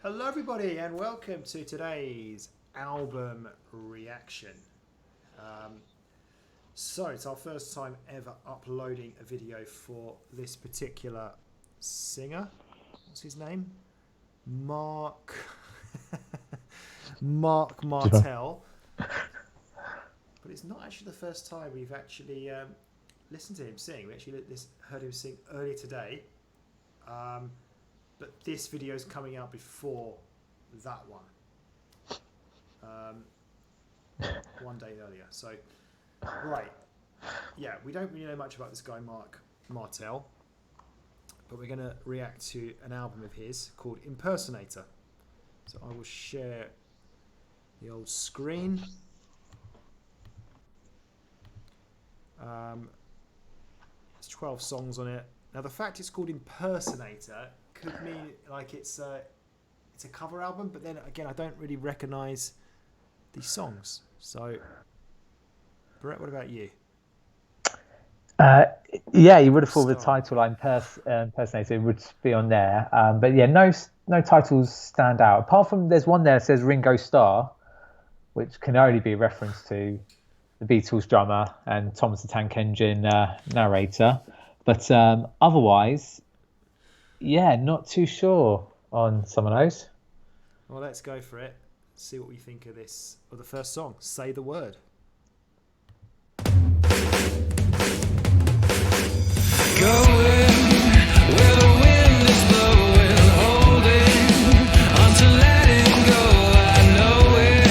Hello everybody and welcome to today's album reaction. So it's our first time ever uploading a video for this particular singer. What's his name? Marc Martel. But it's not actually the first time we've actually listened to him sing. We actually heard him sing earlier today. But this video is coming out before that one. One day earlier. So, right. Yeah, we don't really know much about this guy, Marc Martel. But we're going to react to an album of his called Impersonator. So I will share the old screen. There's 12 songs on it. Now the fact it's called Impersonator could mean like it's a cover album, but then again I don't really recognise these songs. So, Brett, what about you? Yeah, you would have thought the title Impersonator would be on there, but yeah, no titles stand out apart from there's one there that says Ringo Starr, which can only be a reference to the Beatles drummer and Thomas the Tank Engine narrator. But otherwise, yeah, not too sure on some of those. Well, let's go for it. See what we think of this, or the first song, Say the Word. Going where the wind is blowing, holding on to letting go. I know it.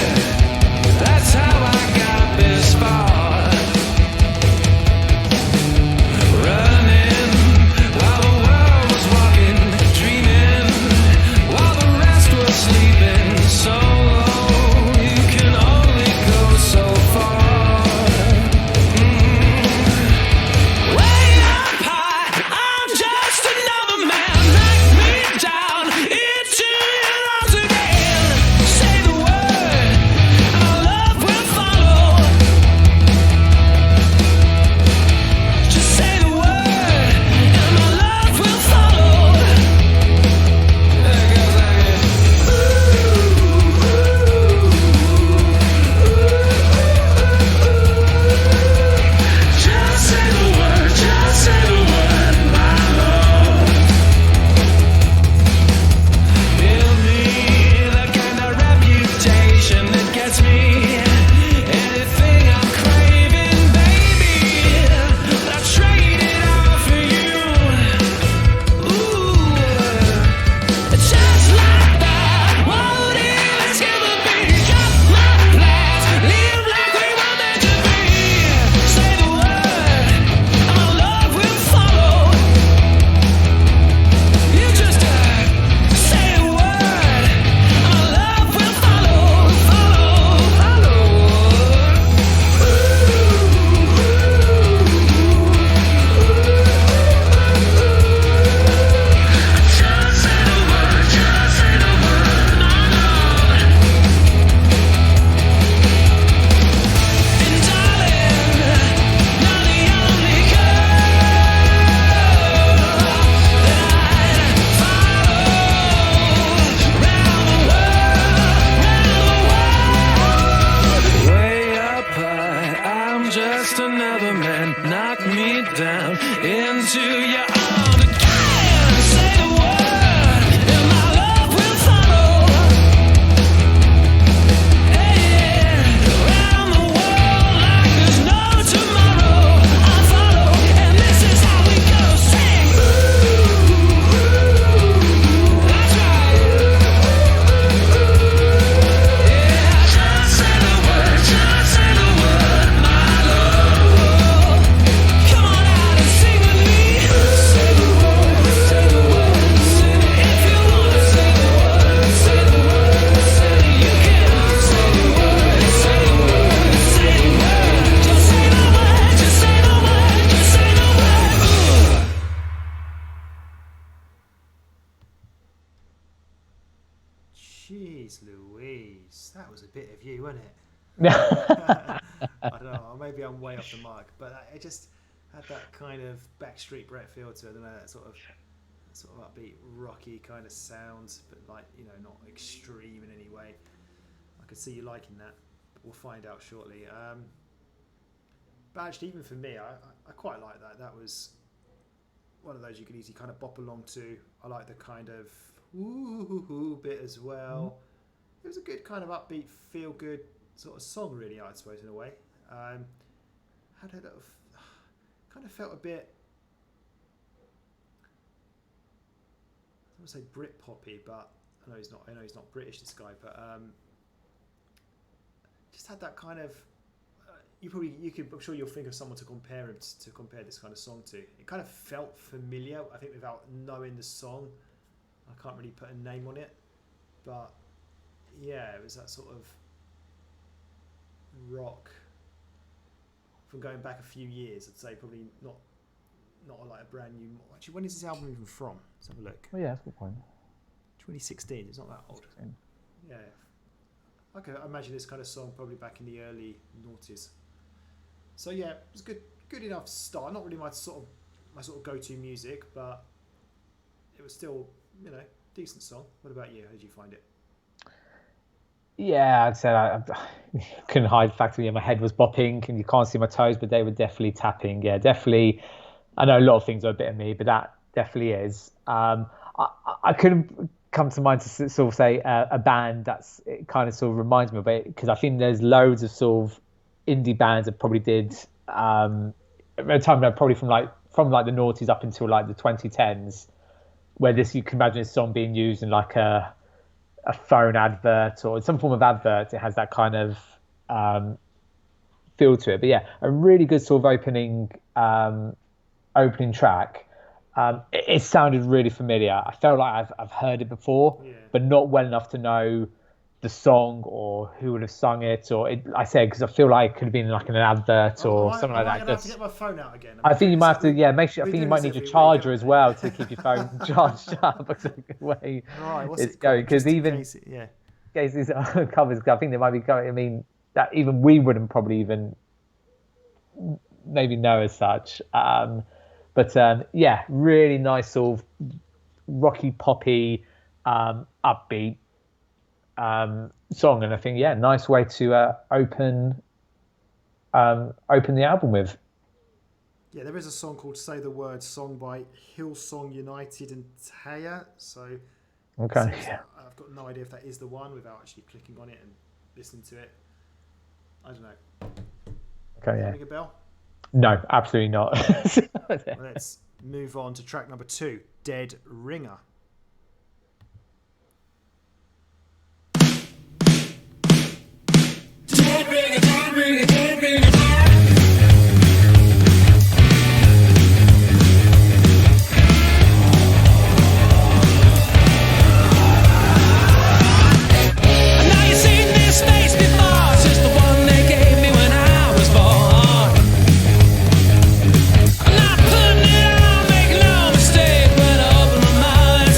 That's how I got this far. Running while the world was walking, dreaming while the rest was sleeping. So low, you can only go so far. Way up high, I'm just another man. Knock me down into your arms again. Say the word, our love will follow. Just say the word, and my love will follow. There goes like this. Just say the word, my love. Build me the kind of reputation that gets me anything I'm craving, baby. I'll trade it all for you. Ooh, just like that. Won't it? Let's give a beat. Drop my plans, live like we were meant to be. Say the word, our love will follow. You just say the word, our love will follow. Just say the word, my love. And darling, you're the only girl that I'd follow round the world. Way up high, I'm just another man. Knock me down into your arms again. Say the word, and my love will follow. Hey, around the world like there's no tomorrow. I follow, and this is how we go. Sing. That's right. Yeah, just say the word, my love. Come on out and sing with me. Say the word, say the word, say it. If you wanna say the word, say the word, say it. You can say the word, say the word, say the word. Just say the word, just say the word, just say the word. Jeez Louise, that was a bit of you, wasn't it? Yeah. I don't know, maybe I'm way off the mark, but it just had that kind of Backstreet Brett feel to it, I don't know, that sort of sort of upbeat, rocky kind of sound, but like, you know, not extreme in any way. I could see you liking that, but we'll find out shortly. But actually, even for me, I quite like that. That was one of those you could easily kind of bop along to. I like the kind of ooh bit as well. It was a good kind of upbeat, feel good sort of song, really, I suppose, in a way. Had a little, kind of felt a bit, I don't want to say Brit poppy, but I know he's not British, this guy, but just had that kind of. I'm sure you'll think of someone to compare this kind of song to. It kind of felt familiar. I think without knowing the song, I can't really put a name on it, but yeah, it was that sort of rock from going back a few years. I'd say probably not like a brand new. Actually, when is this album even from? Let's have a look. Oh yeah, that's a good point. 2016. It's not that old. Yeah. Okay, I imagine this kind of song probably back in the early noughties. So yeah, it was good enough start. Not really my sort of go-to music, but it was still, you know, decent song. What about you? How did you find it? Yeah, I'd say I couldn't hide the fact that my head was bopping and you can't see my toes, but they were definitely tapping. Yeah, definitely. I know a lot of things are a bit of me, but that definitely is. I couldn't come to mind to sort of say a band it kind of sort of reminds me of it, because I think there's loads of sort of indie bands that probably did at a time probably from the noughties up until like the 2010s, where you can imagine this song being used in like a phone advert or some form of advert. It has that kind of feel to it. But yeah, a really good sort of opening track. It sounded really familiar. I felt like I've heard it before, but not well enough to know the song or who would have sung it. I said, because I feel like it could have been like in an advert or something like that. I'm going to have to get my phone out again. I think you might have to, make sure. I think you might need your charger as well to keep your phone charged up. That's a good way it's going. Because even in case these covers, I think they might be going. I mean, that even we wouldn't probably even maybe know as such. But yeah, really nice sort of rocky, poppy, upbeat song, and I think nice way to open the album with. Yeah, there is a song called "Say the Word," song by Hillsong United and Taya. So okay, I've got no idea if that is the one without actually clicking on it and listening to it. I don't know. Okay, yeah. Ring a bell? No, absolutely not. Let's move on to track number 2, Dead Ringer. Dead ringer, dead ringer, dead ringer. I know you've seen this face before. It's just the one they gave me when I was born. I'm not putting it on, make no mistake. When I open my mind,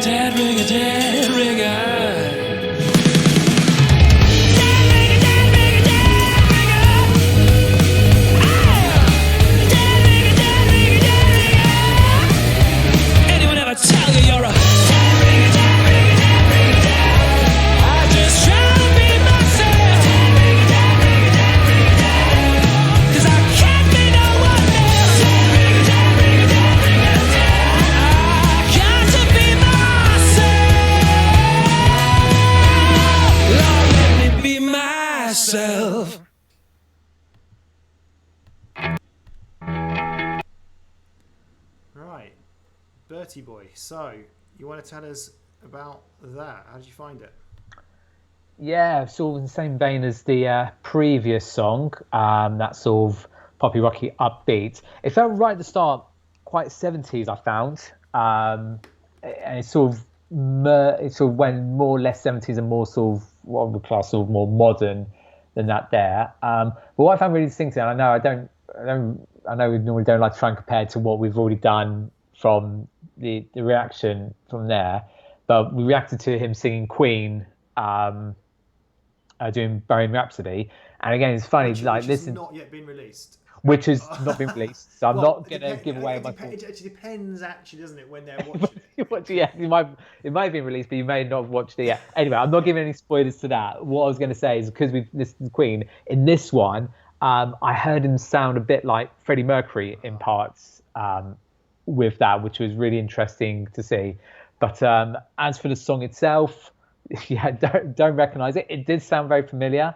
dead ringer, dead ringer. Anyone ever tell you you're a I just try to be myself, 'cause I can't be no one else. I got to be myself. Lord, let me be myself. Right, Bertie Boy. So, you want to tell us about that? How did you find it? Yeah, sort of in the same vein as the previous song, that sort of poppy rocky upbeat. It felt right at the start, quite 70s, I found. And it sort of went more or less 70s and more sort of what I would class sort of more modern than that there. But what I found really distinctive, and I know we normally don't like to try and compare to what we've already done from the reaction from there, but we reacted to him singing Queen, doing Bohemian Rhapsody, and again it's funny, Which listen, has not yet been released. which has not been released, so I'm Well, not going to give away my it actually depends, actually, doesn't it, when they're watching it? yeah, it might have been released, but you may not have watched it yet. Anyway, I'm not giving any spoilers to that. What I was going to say is because we've listened to Queen in this one, I heard him sound a bit like Freddie Mercury in parts with that, which was really interesting to see. But as for the song itself, yeah, don't recognise it. It did sound very familiar.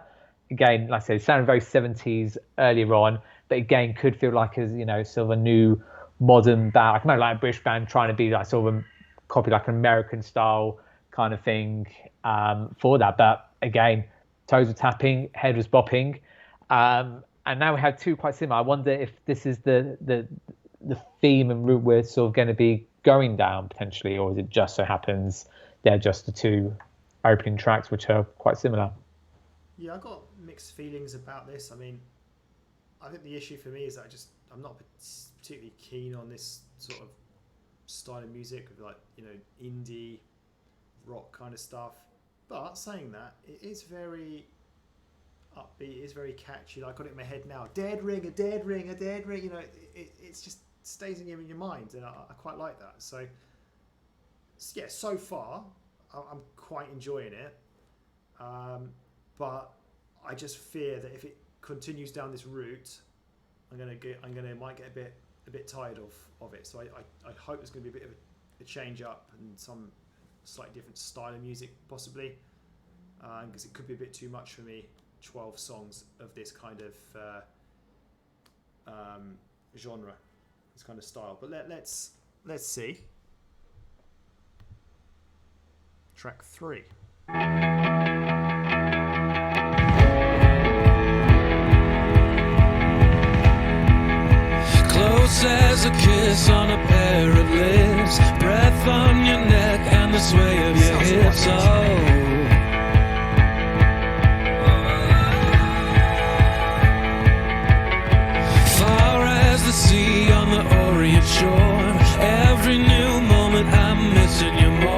Again, like I said, it sounded very 70s earlier on, but again, could feel like as sort of a new modern band. I can imagine like a British band trying to be like sort of a copy like an American style kind of thing for that. But again, toes were tapping, head was bopping. And now we have two quite similar. I wonder if this is the theme and route we're sort of going to be going down potentially, or is it just so happens they're just the two opening tracks which are quite similar? Yeah, I got mixed feelings about this. I mean, I think the issue for me is that I'm not particularly keen on this sort of style of music with like indie rock kind of stuff. But saying that, it is very upbeat, it's very catchy. Like, I got it in my head now. Dead ringer, dead ringer, dead ring. It's just stays in your mind, and I quite like that. So yeah, so far I'm quite enjoying it. But I just fear that if it continues down this route, might get a bit tired of it. So I hope there's going to be a bit of a change up and some slightly different style of music possibly, because it could be a bit too much for me. 12 songs of this kind of genre, this kind of style. But let's see. Track 3. Close as a kiss on a pair of lips, breath on your neck and the sway of your hips. Far as the sea on the Orient shore, every new moment I'm missing you more.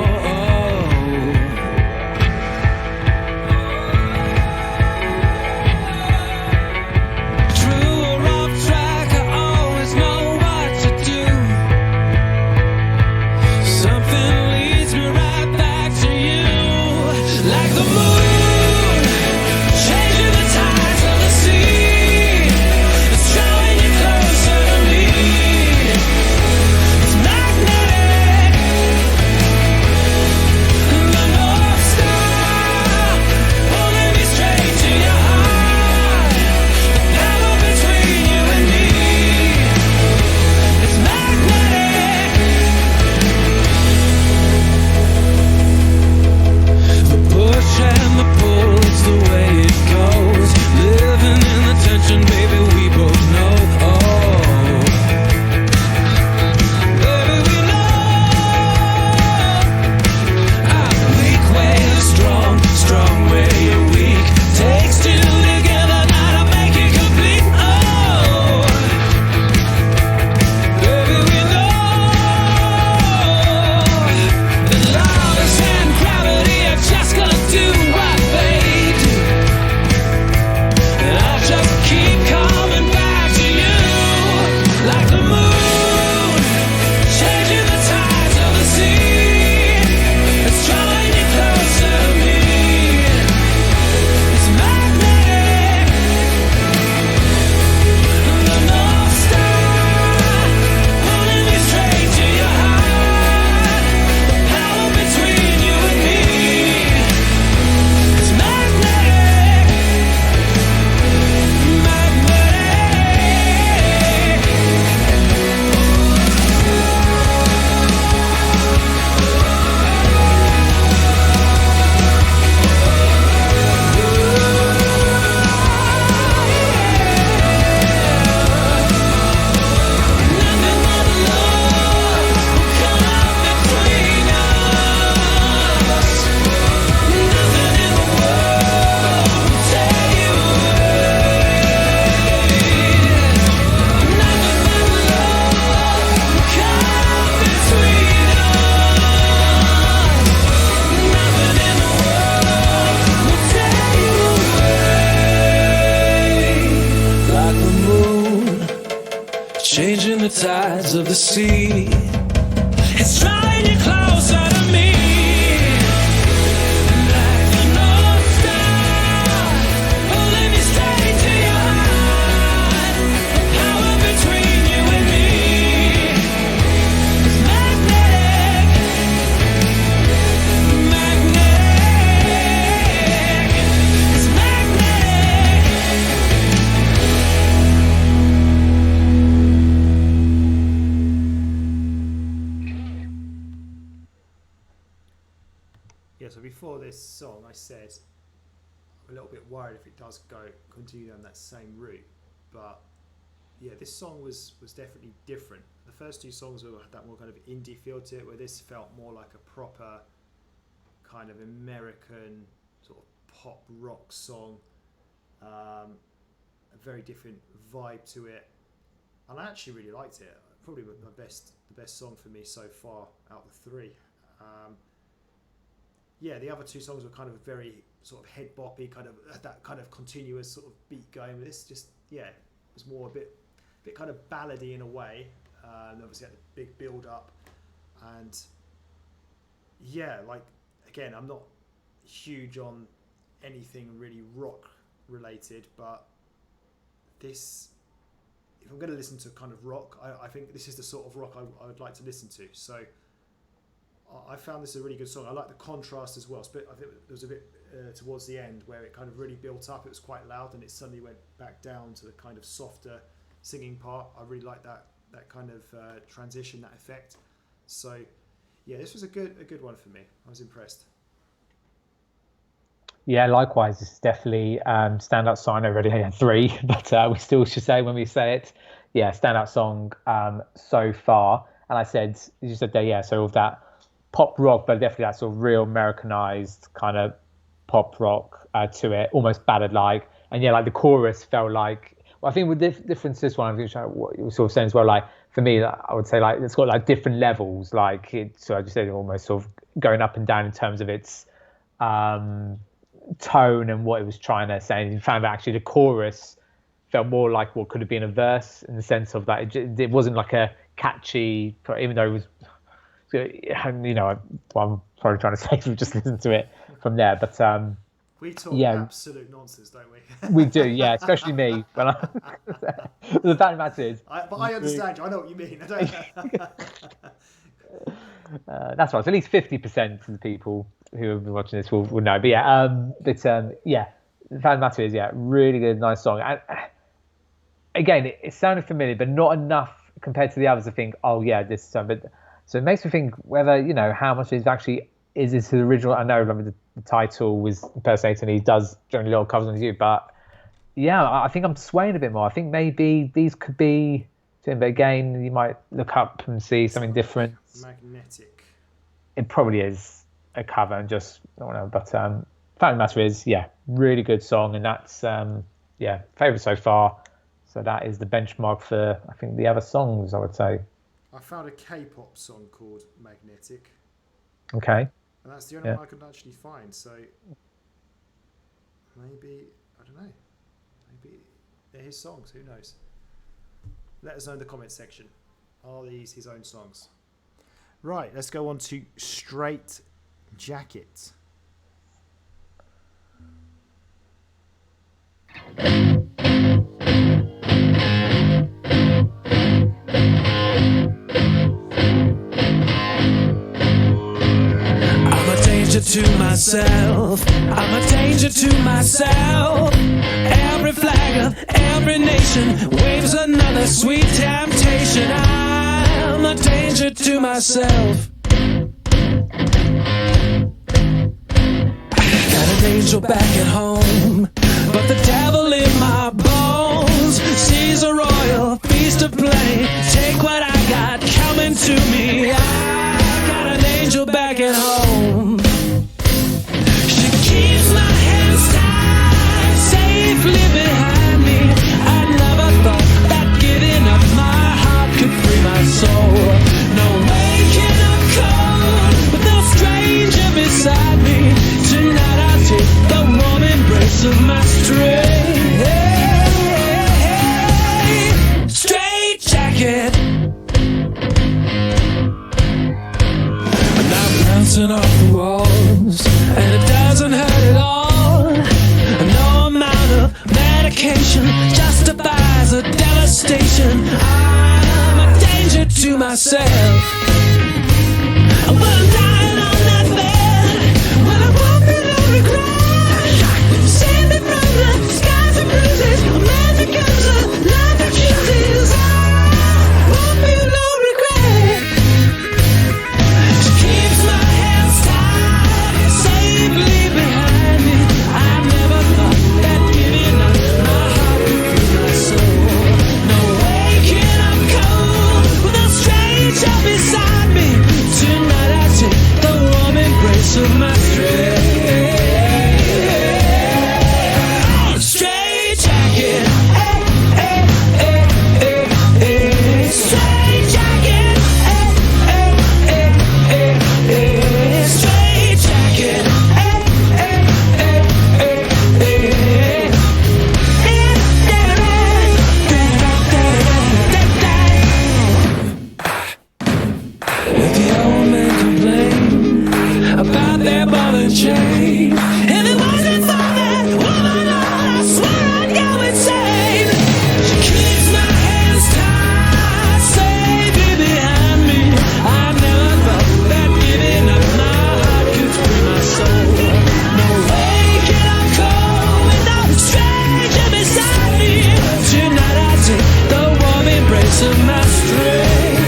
tides of the sea. It's drawing you closer to me. Like the North Star, pulling me straight to your heart. The power between you and me is magnetic. Magnetic. It's magnetic. Yeah, so before this song, I said I'm a little bit worried if it does continue down that same route. But yeah, this song was definitely different. The first two songs had that more kind of indie feel to it, where this felt more like a proper kind of American sort of pop rock song. A very different vibe to it, and I actually really liked it. Probably the best song for me so far out of the three. Yeah, the other two songs were kind of very sort of head boppy, kind of that kind of continuous sort of beat going. This just it was more a bit kind of ballady in a way. And obviously had the big build up, and yeah, like again, I'm not huge on anything really rock related, but this, if I'm going to listen to kind of rock, I think this is the sort of rock I would like to listen to. So I found this a really good song. I like the contrast as well. I think there was a bit towards the end where it kind of really built up. It was quite loud, and it suddenly went back down to the kind of softer singing part. I really like that kind of transition, that effect. So yeah, this was a good one for me. I was impressed. Yeah, likewise. This is definitely standout song. I already had three, but we still should say when we say it. Yeah, standout song so far. And I said, you said that, yeah, so of that pop rock, but definitely that sort of real Americanized kind of pop rock to it, almost ballad-like. And yeah, like the chorus felt like, well, I think with the difference this one, what you were sort of saying as well, like for me, I would say like it's got like different levels, like so I just said almost sort of going up and down in terms of its tone and what it was trying to say. And you found that actually the chorus felt more like what could have been a verse, in the sense of that it wasn't like a catchy, even though it was, you know, what I'm probably trying to say if we just listen to it from there. But we talk absolute nonsense, don't we? We do, yeah, especially me. When the fact that is, but I understand you. I know what you mean. I don't. That's right. So at least 50% of the people who have been watching this will know. But yeah, the fact of the matter is, yeah, really good, nice song. And again, it sounded familiar, but not enough compared to the others to think, oh yeah, this song. But so it makes me think whether, you know, how much is actually is this the original. I know the title was Impersonator, and he does generally a lot of covers on YouTube, but yeah, I think I'm swaying a bit more. I think maybe these could be, but again, you might look up and see something different. Magnetic. It probably is a cover, and just I don't know. But fact of the matter is, yeah, really good song, and that's favourite so far. So that is the benchmark for, I think, the other songs, I would say. I found a K-pop song called Magnetic. Okay. And that's the only one I could actually find. So maybe, I don't know. Maybe they're his songs. Who knows? Let us know in the comment section. Are these his own songs? Right, let's go on to Straitjacket. To myself, I'm a danger to myself. Every flag of every nation waves another sweet temptation. I'm a danger to myself. Got an angel back at home, but the devil in my bones sees a royal feast of play. Take what I got coming to me. I got an angel back at home. Keeps my hands tied safely behind me. I never thought that giving up my heart could free my soul. No waking up cold with no stranger beside me. Tonight I'll take the warm embrace of my Straitjacket. of my strength. Straitjacket, straitjacket, straitjacket. The old man complained about their ball and chain. If it wasn't for that woman, I swear I'd go insane. She keeps my hands tied, safely behind me. I never thought that giving up my heart could free my soul. No way can I cope with no stranger beside me. Tonight I take the warm embrace of my strength.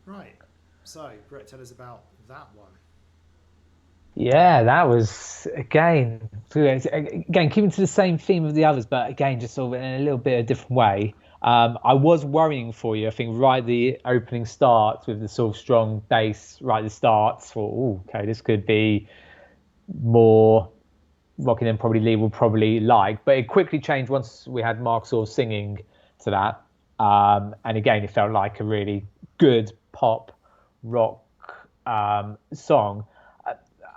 Right. So, Brett, tell us about that one. Yeah, that was again keeping to the same theme of the others, but again just sort of in a little bit of a different way. I was worrying for you. I think right at the opening starts with the sort of strong bass right at the starts. For okay, this could be more rocking than probably Lee will probably like, but it quickly changed once we had Mark sort of singing to that, and again it felt like a really good pop rock song.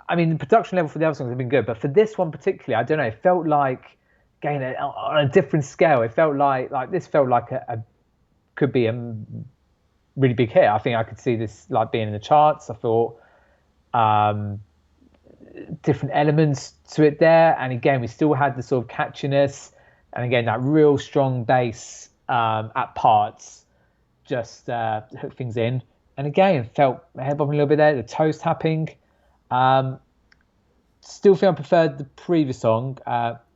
I mean, the production level for the other songs have been good, but for this one particularly, I don't know. It felt like, again, on a different scale. It felt like this felt like a could be a really big hit. I think I could see this like being in the charts. I thought different elements to it there, and again, we still had the sort of catchiness, and again that real strong bass at parts just hooked things in. And again, felt head bobbing a little bit there. The toe tapping. Still think I preferred the previous song,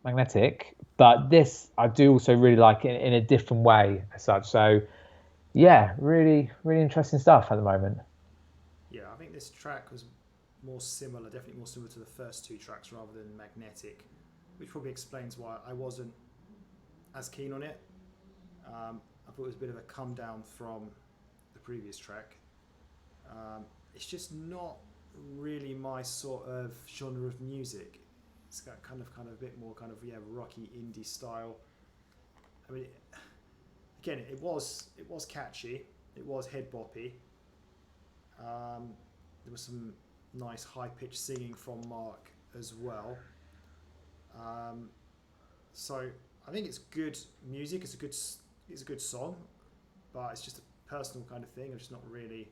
Magnetic, but this I do also really like in a different way as such. So yeah, really, really interesting stuff at the moment. Yeah, I think this track was more similar, definitely more similar to the first two tracks rather than Magnetic, which probably explains why I wasn't as keen on it. I thought it was a bit of a come down from the previous track. It's just not really my sort of genre of music. It's got kind of a bit more kind of rocky indie style. I mean, again, it was catchy. It was head boppy. There was some nice high pitched singing from Mark as well. So I think it's good music. It's a good song, but it's just a personal kind of thing. I'm just not really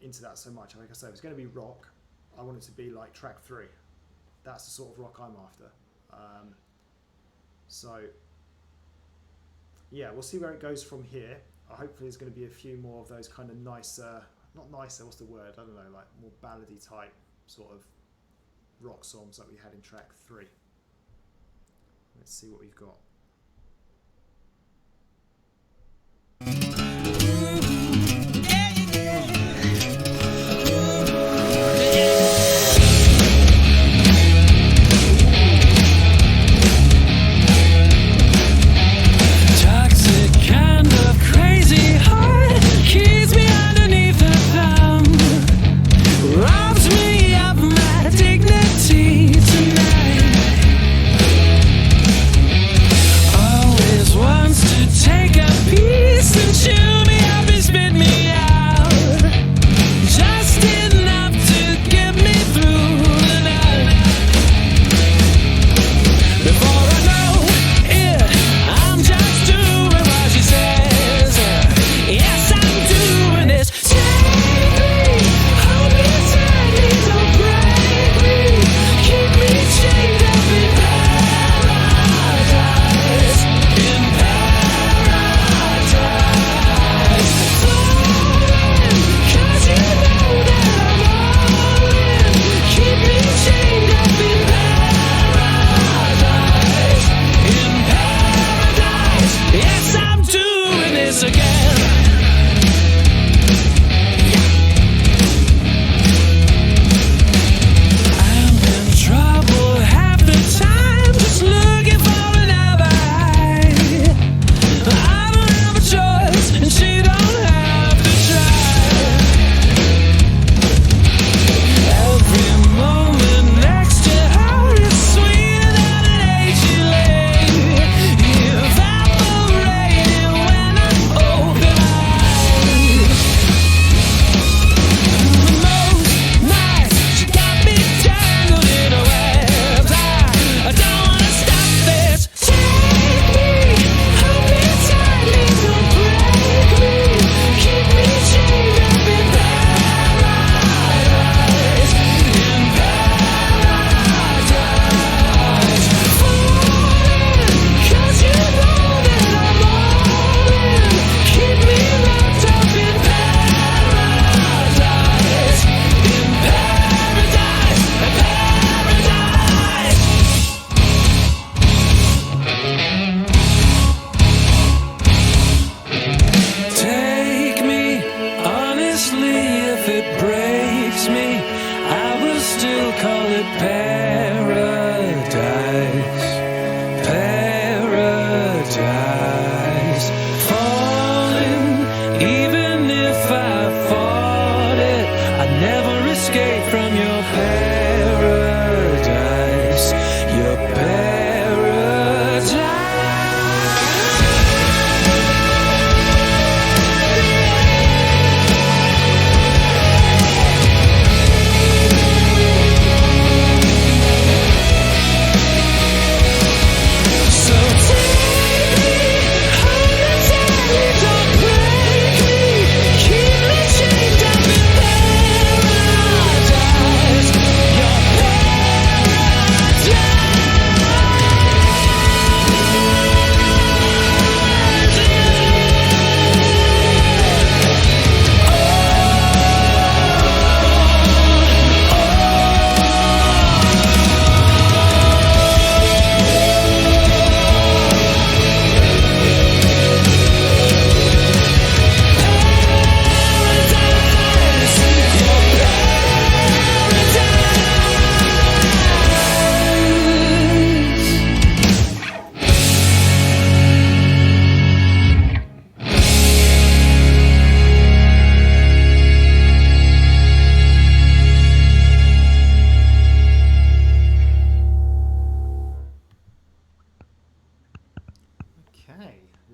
into that so much. Like I say, if it's going to be rock, I want it to be like track 3. That's the sort of rock I'm after. So yeah, we'll see where it goes from here. Hopefully there's going to be a few more of those kind of nicer, not nicer, what's the word? I don't know, like more ballady type sort of rock songs like we had in track 3. Let's see what we've got.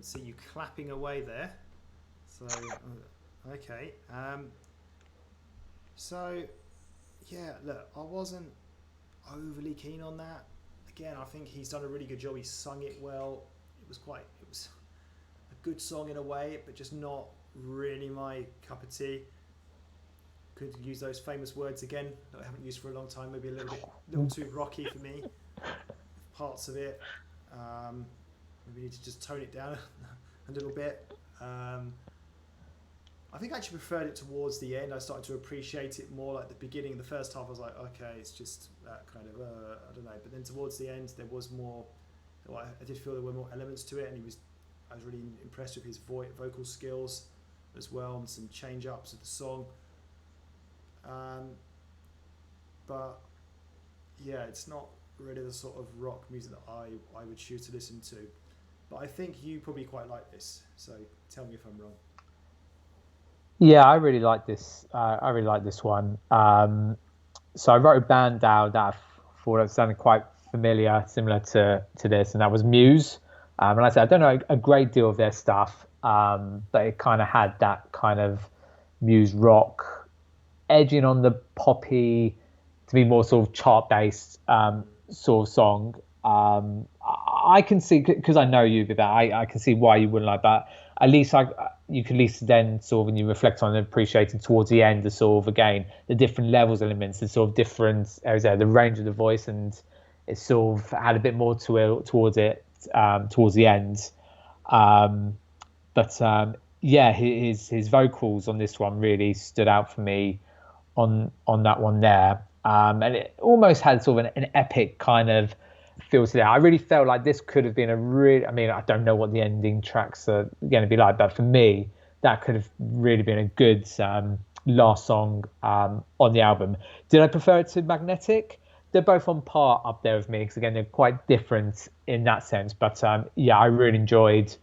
can see you clapping away there. So, okay. So, yeah, look, I wasn't overly keen on that. Again, I think he's done a really good job. He sung it well. It was a good song in a way, but just not really my cup of tea. Could use those famous words again that I haven't used for a long time. Maybe a little too rocky for me. Parts of it. Maybe need to just tone it down a little bit. I think I actually preferred it towards the end. I started to appreciate it more. Like the beginning, the first half, I was like, okay, it's just that kind of, I don't know. But then towards the end, there was more. I did feel there were more elements to it, and I was really impressed with his vocal skills as well, and some change ups of the song. But yeah, it's not really the sort of rock music that I would choose to listen to. But I think you probably quite like this. So tell me if I'm wrong. Yeah, I really like this. I really like this one. So I wrote a band down that I thought it sounded quite familiar, similar to this, and that was Muse. And I said I don't know a great deal of their stuff, but it kind of had that kind of Muse rock, edging on the poppy, to be more sort of chart-based sort of song. I can see, because I know you with that, I can see why you wouldn't like that. At least you can at least then sort of, when you reflect on and appreciate it towards the end, the sort of, again, the different levels, elements, the sort of different areas there, the range of the voice, and it sort of had a bit more to it towards the end. Yeah, his vocals on this one really stood out for me on that one there. And it almost had sort of an epic kind of feel to that. I really felt like this could have been I don't know what the ending tracks are going to be like, but for me, that could have really been a good last song on the album. Did I prefer it to Magnetic? They're both on par up there with me, because again, they're quite different in that sense. But yeah, I really enjoyed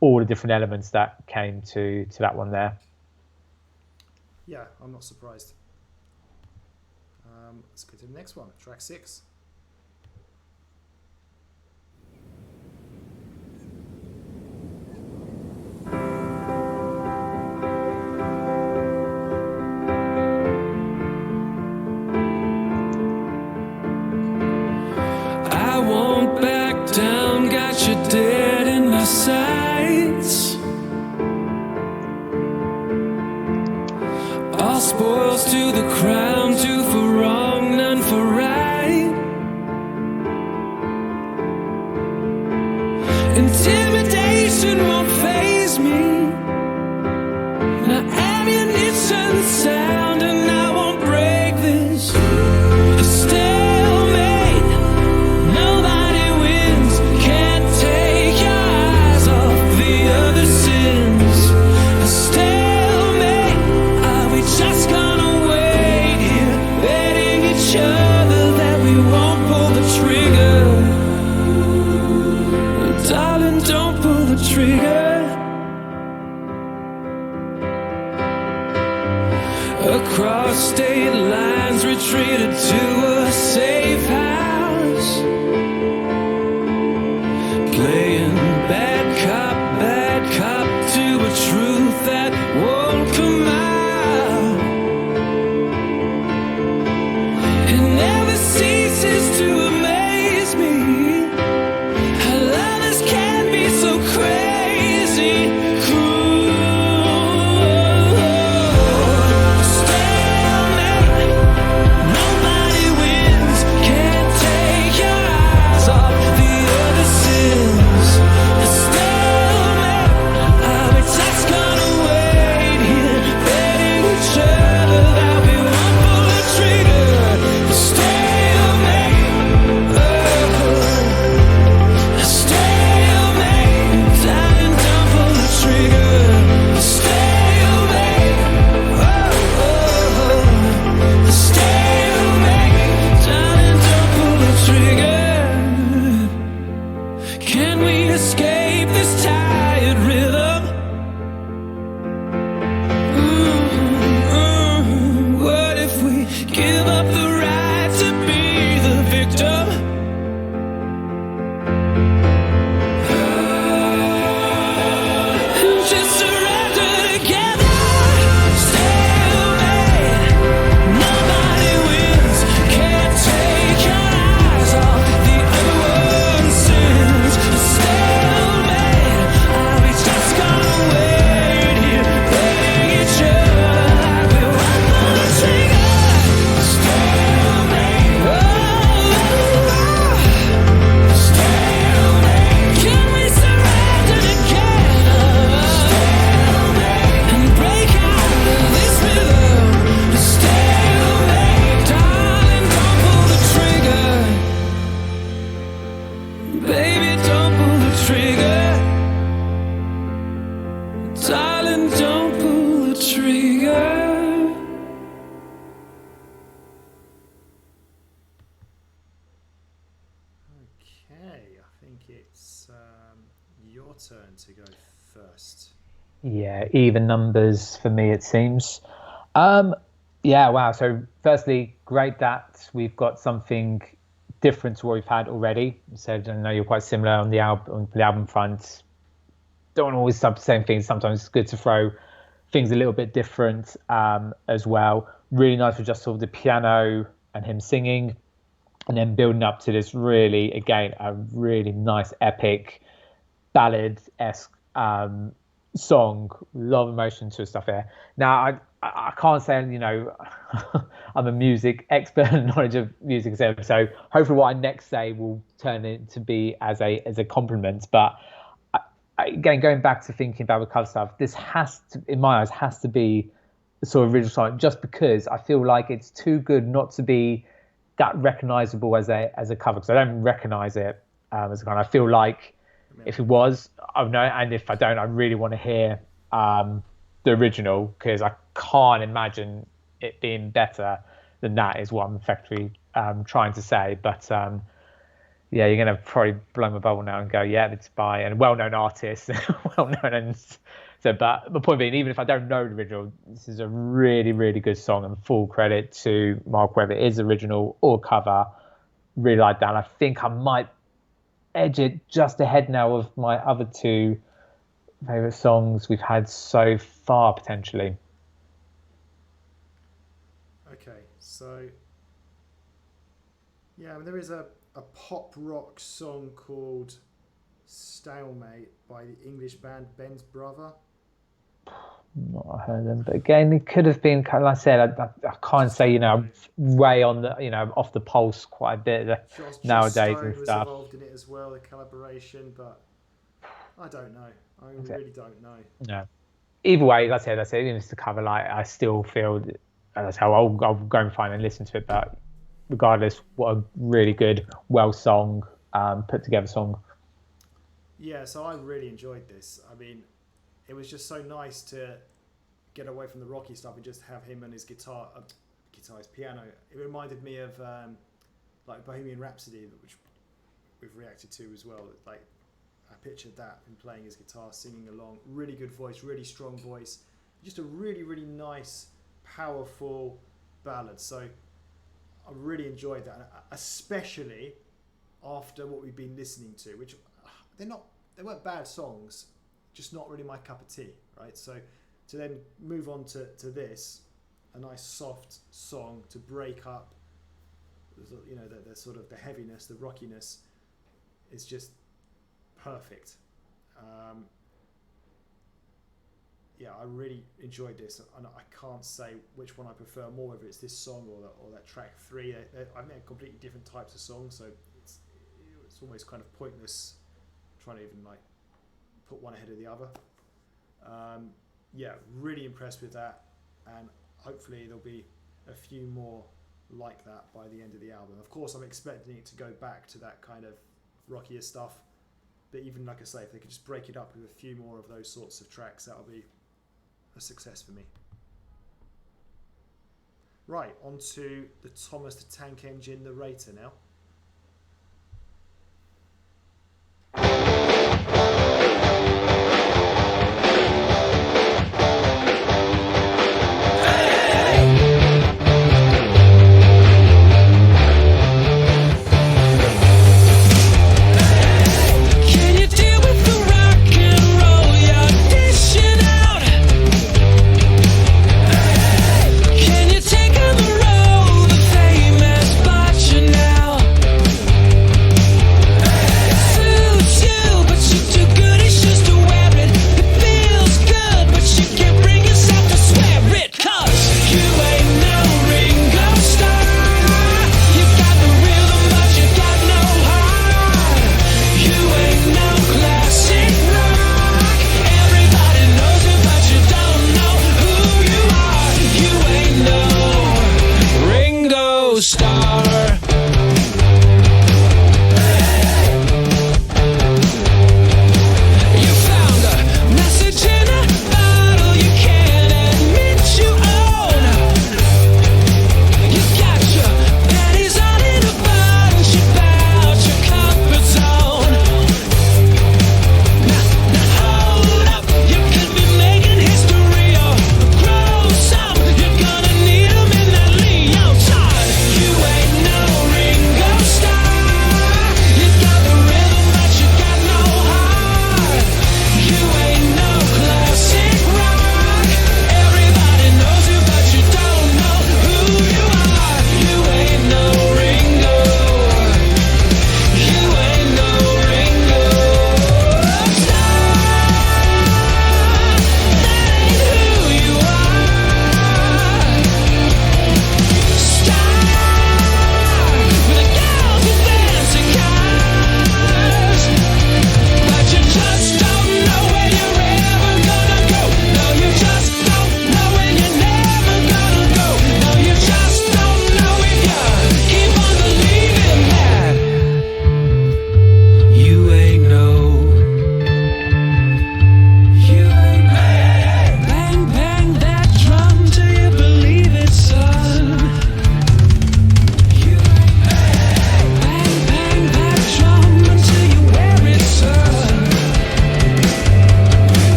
all the different elements that came to that one there. Yeah, I'm not surprised. Let's go to the next one, track 6. I won't back down, got you dead in my sights. All spoils to the crown, two for wrong, none for right. Intimidation won't faze me. My ammunition sound, and I won't break this. A stalemate, nobody wins. Can't take your eyes off the other sins. A stalemate, are we just gonna wait here, betting each other that we won't pull the trigger? Darling, don't pull the trigger. Okay, I think it's your turn to go first. Yeah, even numbers for me, it seems. Yeah, wow. So, firstly, great that we've got something different to what we've had already. So, I know you're quite similar on the album front. Don't always sub the same things. Sometimes it's good to throw things a little bit different as well. Really nice with just sort of the piano and him singing, and then building up to this really, again, a really nice epic ballad-esque song. A lot of emotion to stuff here. Now, I can't say, I'm a music expert and knowledge of music, so hopefully what I next say will turn it to be as a compliment. But again, going back to thinking about the cover stuff, this has to, in my eyes, has to be the sort of original song, just because I feel like it's too good not to be that recognizable as a cover, because I don't recognize it as a kind. I feel like if it was, I would know, and if I don't, I really want to hear the original, because I can't imagine it being better than that, is what I'm effectively trying to say. But yeah, you're going to probably blow my bubble now and go, yeah, it's by a well-known artist, well-known. And so, but the point being, even if I don't know the original, this is a really, really good song, and full credit to Mark, whether it is original or cover. Really like that. And I think I might edge it just ahead now of my other two favourite songs we've had so far, potentially. Okay, so yeah, I mean, there is a pop rock song called Stalemate by the English band Ben's Brother. Not heard them, but again, it could have been, like I said, I can't say, way on the, off the pulse quite a bit nowadays Stone and was stuff. involved in it as well, the collaboration, but I don't know. I really don't know. No. Either way, like I said, even if it's the cover, like, I still feel that's how I'll go and find and listen to it. But regardless, what a really good, well sung, put together song. Yeah, so I really enjoyed this. I mean, it was just so nice to get away from the rocky stuff and just have him and his his piano. It reminded me of like Bohemian Rhapsody, which we've reacted to as well. Like, I pictured that, him playing his guitar, singing along. Really good voice, really strong voice. Just a really, really nice, powerful ballad. So I really enjoyed that, especially after what we've been listening to, which they weren't bad songs, just not really my cup of tea, right? So to then move on to this, a nice soft song to break up, the sort of the heaviness, the rockiness, is just perfect. Yeah, I really enjoyed this, and I can't say which one I prefer more, whether it's this song or that track 3. I think they're completely different types of songs, so it's almost kind of pointless trying to even like put one ahead of the other. Yeah, really impressed with that, and hopefully there'll be a few more like that by the end of the album. Of course, I'm expecting it to go back to that kind of rockier stuff, but even, like I say, if they could just break it up with a few more of those sorts of tracks, that'll be a success for me. Right, on to the Thomas the Tank Engine narrator now. Can you take on the role, the famous botcher now?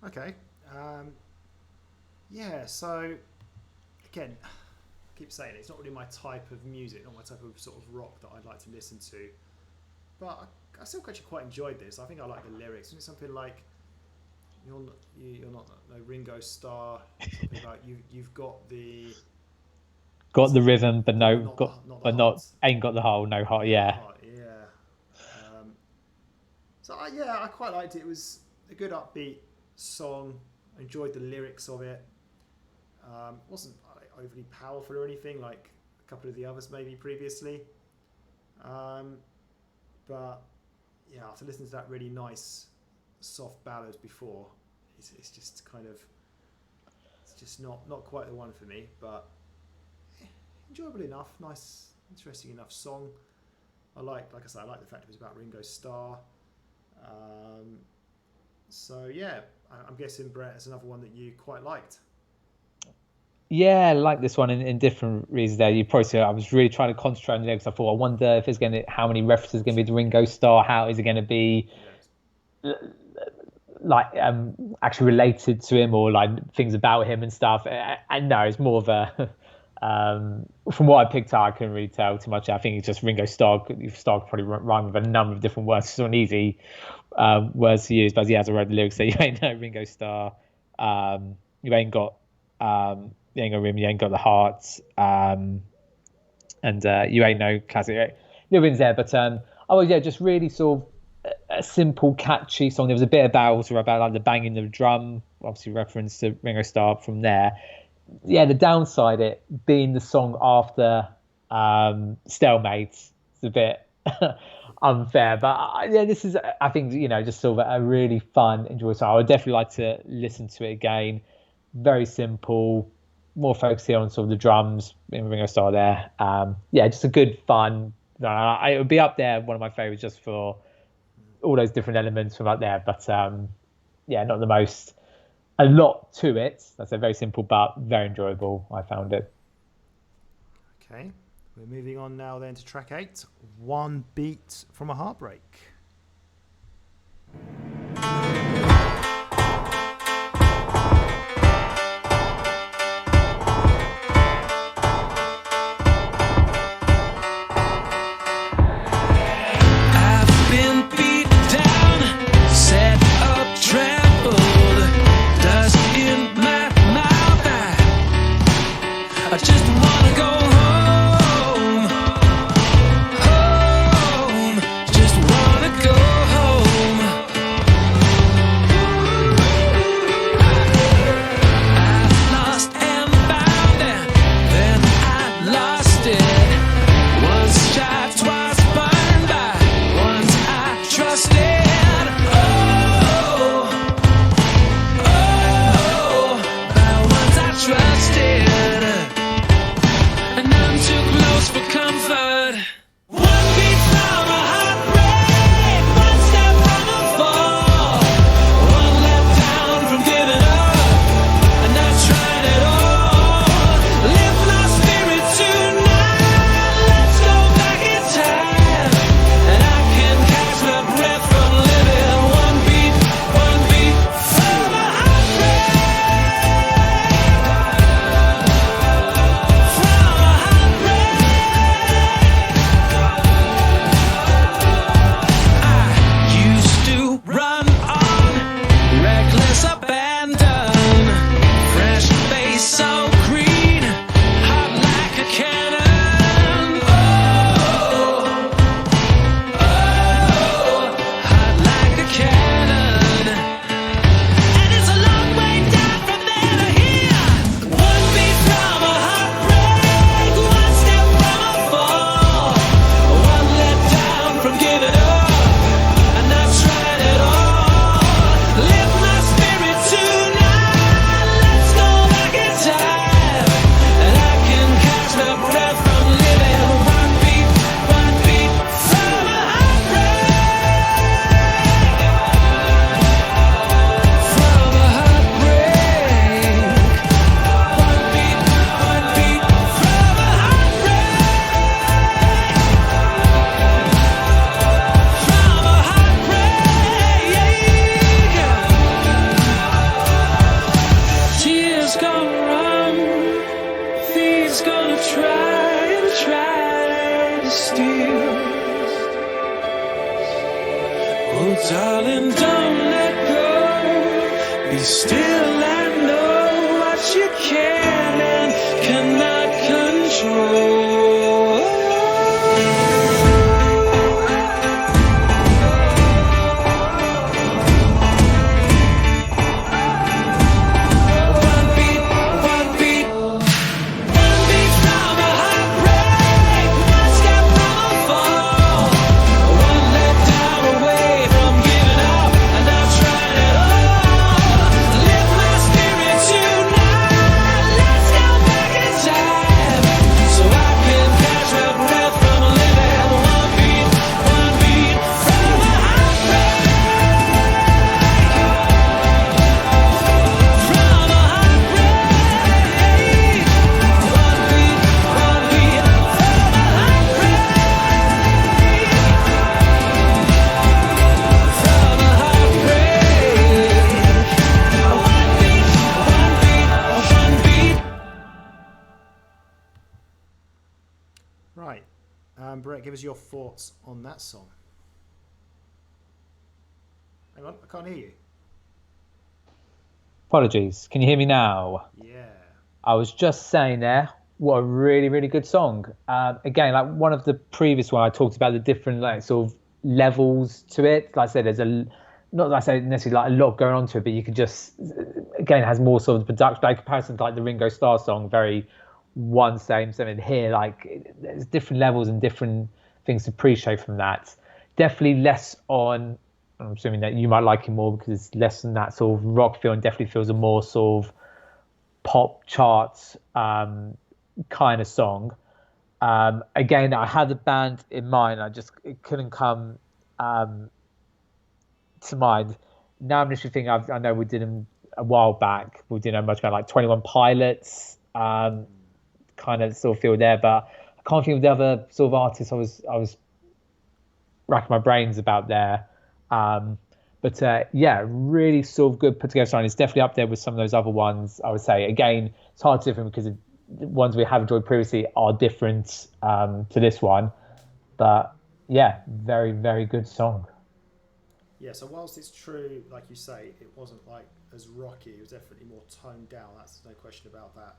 Okay. Yeah. So again, I keep saying it's not really my type of music, not my type of sort of rock that I'd like to listen to. But I still actually quite enjoyed this. I think I like the lyrics. It's something like you're not no Ringo Starr. Something about you've got the rhythm, but ain't got the whole no heart. Yeah. Heart, yeah. So I quite liked it. It was a good upbeat song. I enjoyed the lyrics of it. Wasn't overly powerful or anything like a couple of the others maybe previously. But yeah, after listening to that really nice soft ballad before, it's just kind of not quite the one for me. But enjoyable enough, nice, interesting enough song. I like I said, I like the fact it was about Ringo Starr. So yeah, I'm guessing Brett, it's another one that you quite liked. Yeah, I like this one in different reasons. There, you probably see I was really trying to concentrate on the lyrics. I thought, I wonder if it's how many references going to be to Ringo Starr. How is it going to be actually related to him, or like things about him and stuff? And no, it's more of a from what I picked up, I couldn't really tell too much. I think it's just Ringo Starr. Starr could probably rhyme with a number of different words. It's not easy words to use, but yeah, as I read the lyrics, so you ain't no Ringo Starr. You ain't got you ain't got Rim, you ain't got the hearts, and you ain't no classic. Living's there, but just really sort of a simple, catchy song. There was a bit about like the banging of the drum, obviously reference to Ringo Starr from there. Yeah, the downside it being the song after Stalemate, it's a bit unfair, but this is, I think, just sort of a really fun, enjoyable song. I would definitely like to listen to it again. Very simple, more focused here on sort of the drums, Ringo Starr there. Just a good fun. It would be up there, one of my favourites, just for all those different elements from up there. But not the most. A lot to it. That's a very simple but very enjoyable. I found it. Okay, we're moving on now then to track 8. One Beat from a Heartbreak. Just wanna and don't let go. Be still and know what you can and cannot control. Right. Brett, give us your thoughts on that song. Hang on, I can't hear you. Apologies. Can you hear me now? Yeah. I was just saying there, what a really, really good song. Again, like one of the previous one, I talked about the different like sort of levels to it. Like I said, there's not like I say necessarily like a lot going on to it, but you could just, again, it has more sort of production, like comparison to like the Ringo Starr song, very one same. And here, like there's different levels and different things to appreciate from that. Definitely less on, I'm assuming that you might like him more because it's less than that sort of rock feel and definitely feels a more sort of pop charts kind of song. Again, I had the band in mind. It couldn't come to mind. Now I'm just thinking, I know we did them a while back. We didn't know much about like 21 Pilots, kind of sort of feel there, but I can't think of the other sort of artists I was racking my brains about there. But yeah, really sort of good put together song. It's definitely up there with some of those other ones, I would say. Again, it's hard to different because the ones we have enjoyed previously are different to this one. But yeah, very, very good song. Yeah, so whilst it's true, like you say, it wasn't like as rocky, it was definitely more toned down. That's no question about that.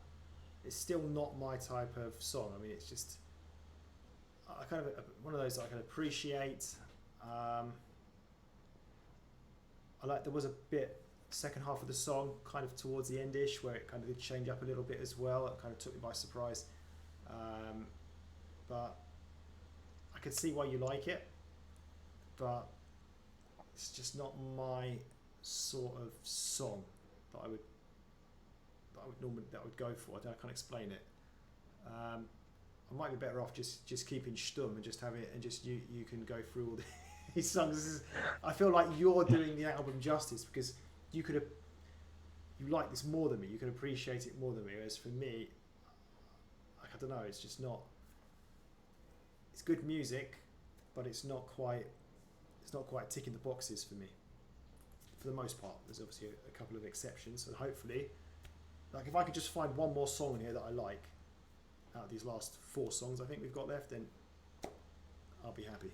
It's still not my type of song. I mean, it's just I kind of one of those that I can appreciate. I like there was a bit second half of the song kind of towards the end-ish where it kind of did change up a little bit as well. It kind of took me by surprise, but I can see why you like it, but it's just not my sort of song that I would go for. I can't explain it. I might be better off just keeping stum and just have it, and just you can go through all these songs. I feel like you're doing the album justice because you like this more than me. You can appreciate it more than me. Whereas for me, I don't know. It's just not. It's good music, but it's not quite ticking the boxes for me. For the most part, there's obviously a couple of exceptions, and hopefully, like if I could just find one more song in here that I like out of these last 4 songs I think we've got left, then I'll be happy.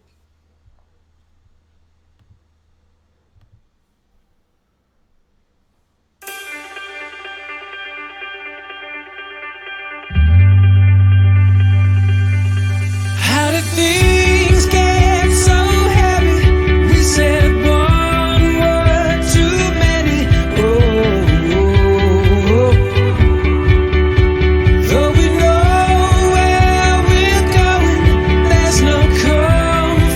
How did things get so heavy? We said one word too many. Though we know where we're going, there's no comfort.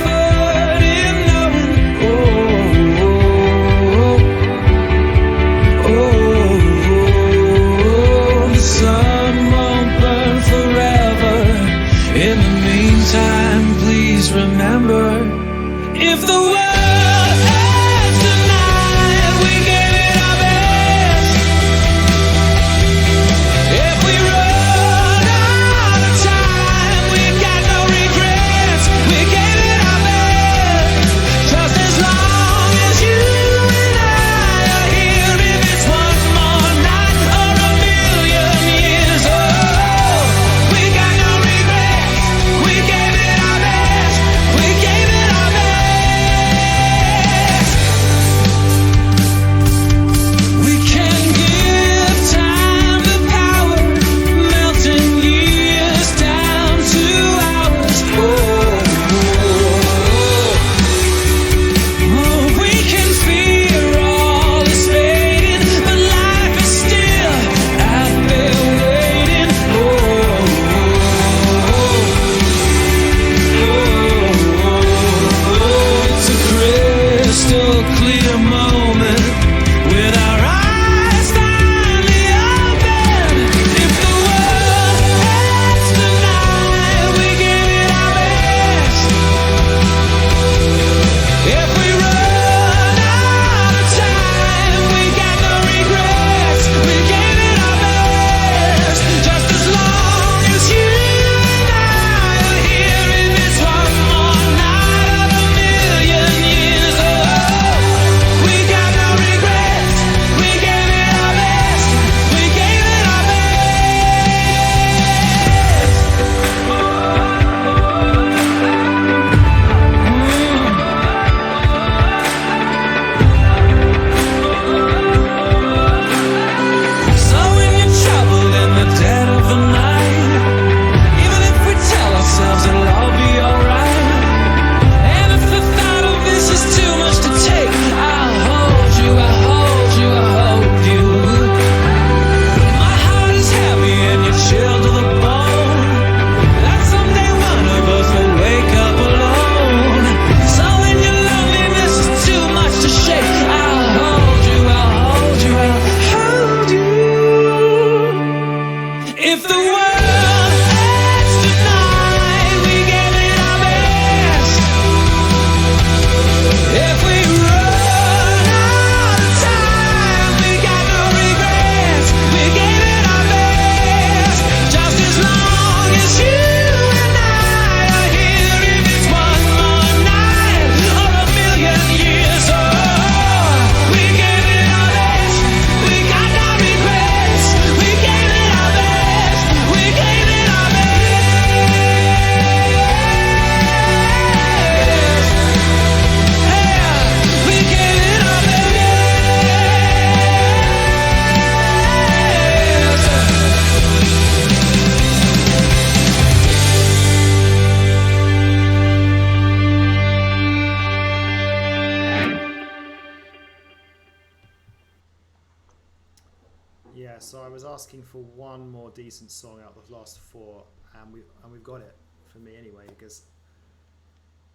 Yeah, so I was asking for one more decent song out of the last four, and we've got it for me anyway, because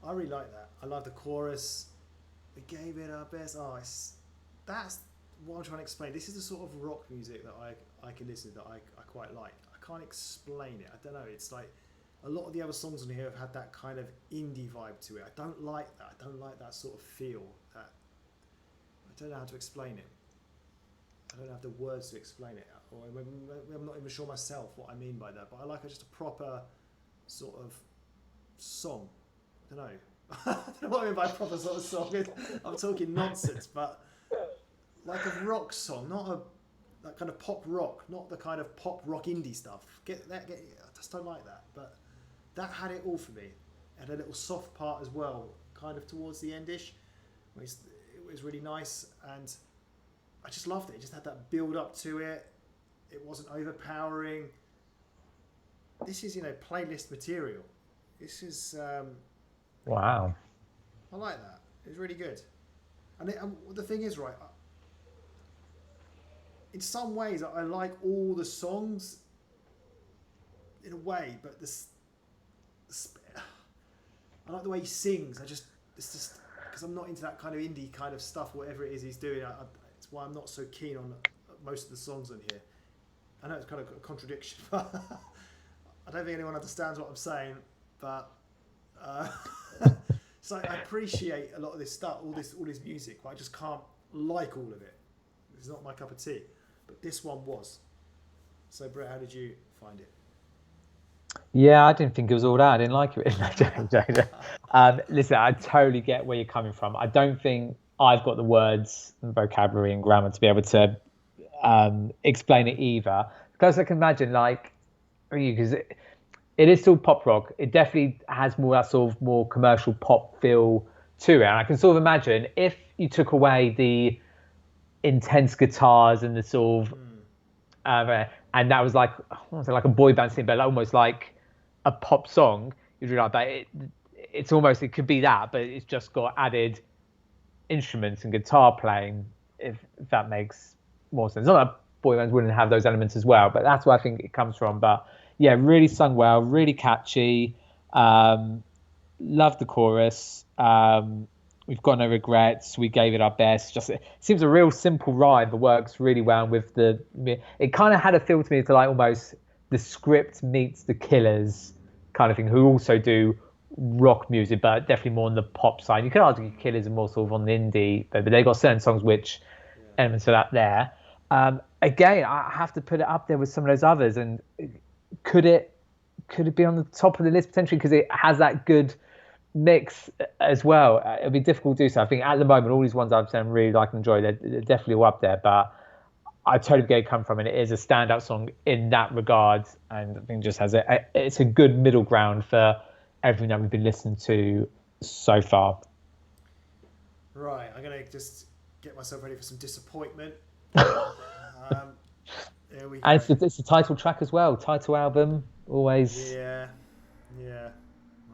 I really like that. I love the chorus. We gave it our best. That's what I'm trying to explain. This is the sort of rock music that I can listen to, that I quite like. I can't explain it. I don't know. It's like a lot of the other songs on here have had that kind of indie vibe to it. I don't like that. I don't like that sort of feel. That I don't know how to explain it. I don't have the words to explain it, or I'm not even sure myself what I mean by that. But I like just a proper sort of song. I don't know. I don't know what I mean by a proper sort of song. I'm talking nonsense, but like a rock song, not that kind of pop rock, not the kind of pop rock indie stuff. I just don't like that. But that had it all for me. It had a little soft part as well, kind of towards the endish. It was really nice, and I just loved it. It just had that build up to it. It wasn't overpowering. This is, playlist material. This is... wow. I like that. It's really good. And the thing is, right, in some ways, I like all the songs in a way, but I like the way he sings. It's just because I'm not into that kind of indie kind of stuff, whatever it is he's doing. It's why I'm not so keen on most of the songs on here. I know it's kind of a contradiction, but I don't think anyone understands what I'm saying. But so I appreciate a lot of this stuff, all this music, but I just can't like all of it. It's not my cup of tea. But this one was. So Brett, how did you find it? Yeah, I didn't think it was all that. I didn't like it. Listen, I totally get where you're coming from. I don't think I've got the words and vocabulary and grammar to be able to explain it either. Because I can imagine, because it is still pop rock. It definitely has more that sort of more commercial pop feel to it. And I can sort of imagine if you took away the intense guitars and the sort of and that was like a boy band thing, but almost like a pop song. You'd realize that it's almost, it could be that, but it's just got added instruments and guitar playing. If that makes more sense. Not that boy bands wouldn't have those elements as well, but that's where I think it comes from. But yeah, really sung well, really catchy. Loved the chorus. We've got no regrets. We gave it our best. Just it seems a real simple rhyme, but works really well with it kind of had a feel to me to like almost the Script meets the Killers kind of thing, who also do rock music, but definitely more on the pop side. You could argue Killers are more sort of on the indie, but they've got certain songs which elements of that there. Again, I have to put it up there with some of those others, and could it be on the top of the list potentially because it has that good mix as well. It'll be difficult to do so. I think at the moment all these ones I've said really like and enjoy, they're definitely all up there, but I totally get it come from, and it is a standout song in that regard, and I think it just has it's a good middle ground for everything that we've been listening to so far. Right, I'm gonna just get myself ready for some disappointment. Here we go. And it's the title track as well, title album, always. Yeah.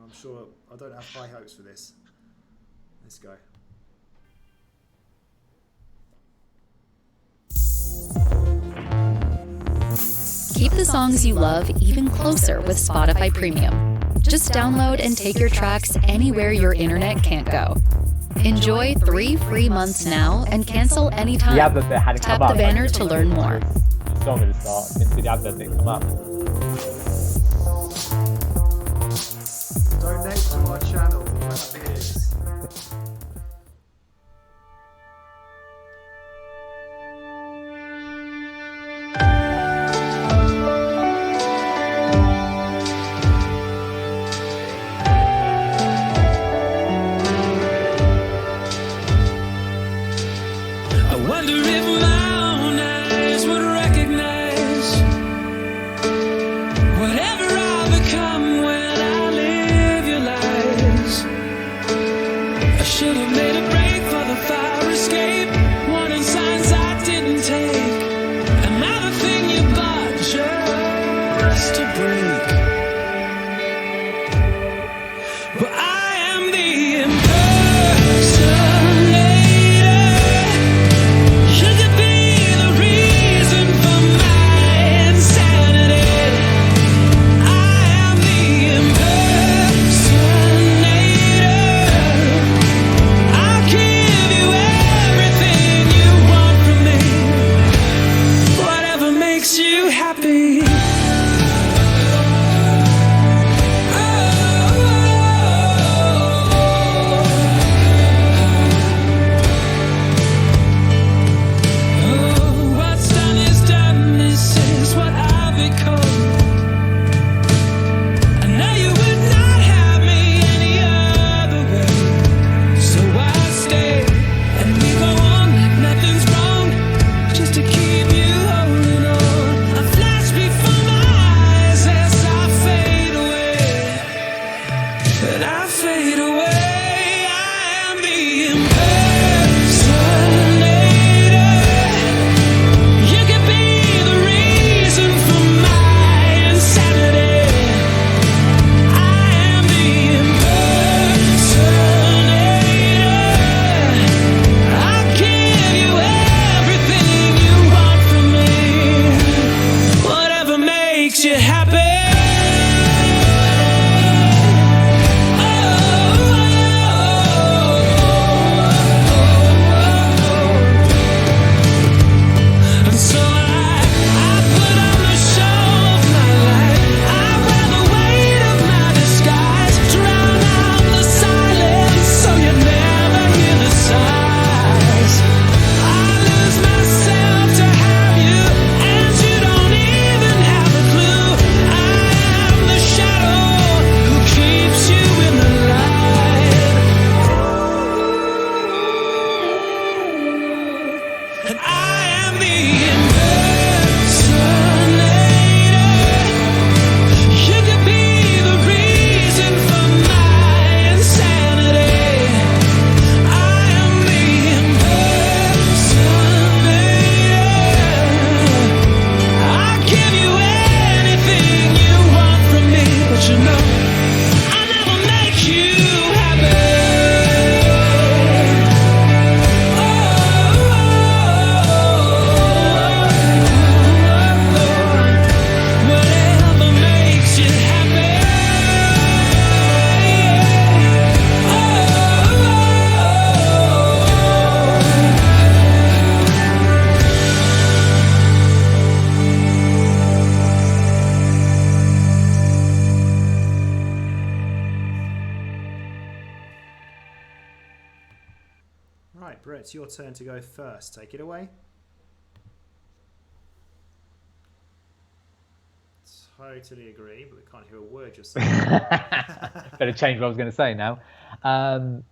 I'm sure I don't have high hopes for this. Let's go. Keep the songs you love even closer with Spotify Premium. Just download and take your tracks anywhere your internet can't go. Enjoy 3 free months now and cancel anytime. Tap the banner to learn more. Song at the start, you can see the advert thing come up. Donate to our channel. That's what it is. I wonder if my own eyes would recognize whatever I become when I live your lies. I should have made a break for the fire escape. Warning signs I didn't take. Am I the thing you bought just to break? Well, I am the impersonator. You could be and I am the impersonator. You could be the reason for my insanity. I am the impersonator. I'll give you anything you want from me, but you know I never make you happy. Whatever makes you happy. Right, Brett, it's your turn to go first. Take it away. Totally agree, but we can't hear a word you're saying. Better change what I was going to say now. And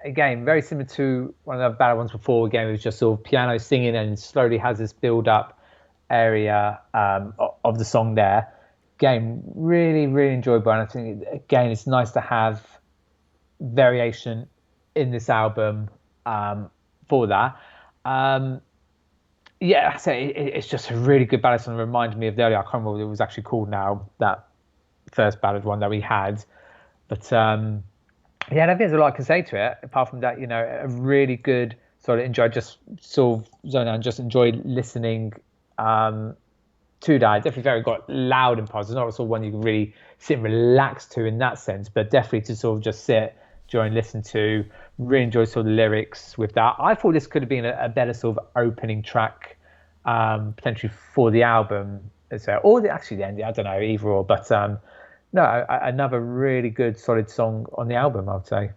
again, very similar to one of the bad ones before. Again, it was just sort of piano singing and slowly has this build-up area of the song there. Again, really, really enjoyable. And I think, again, it's nice to have variation in this album for that. I say it's just a really good ballad song. It reminded me of the earlier, I can't remember what it was actually called now, that first ballad one that we had. But I don't think there's a lot I can say to it, apart from that, a really good sort of enjoy, just sort of zone out and just enjoy listening to that. Definitely very got loud in parts. It's not sort of one you can really sit and relax to in that sense, but definitely to sort of just sit, enjoy and listen to. Really enjoy sort of the lyrics with that. I thought this could have been a better sort of opening track, potentially for the album, actually the end. I don't know, either or. But no, another really good, solid song on the album, I would say.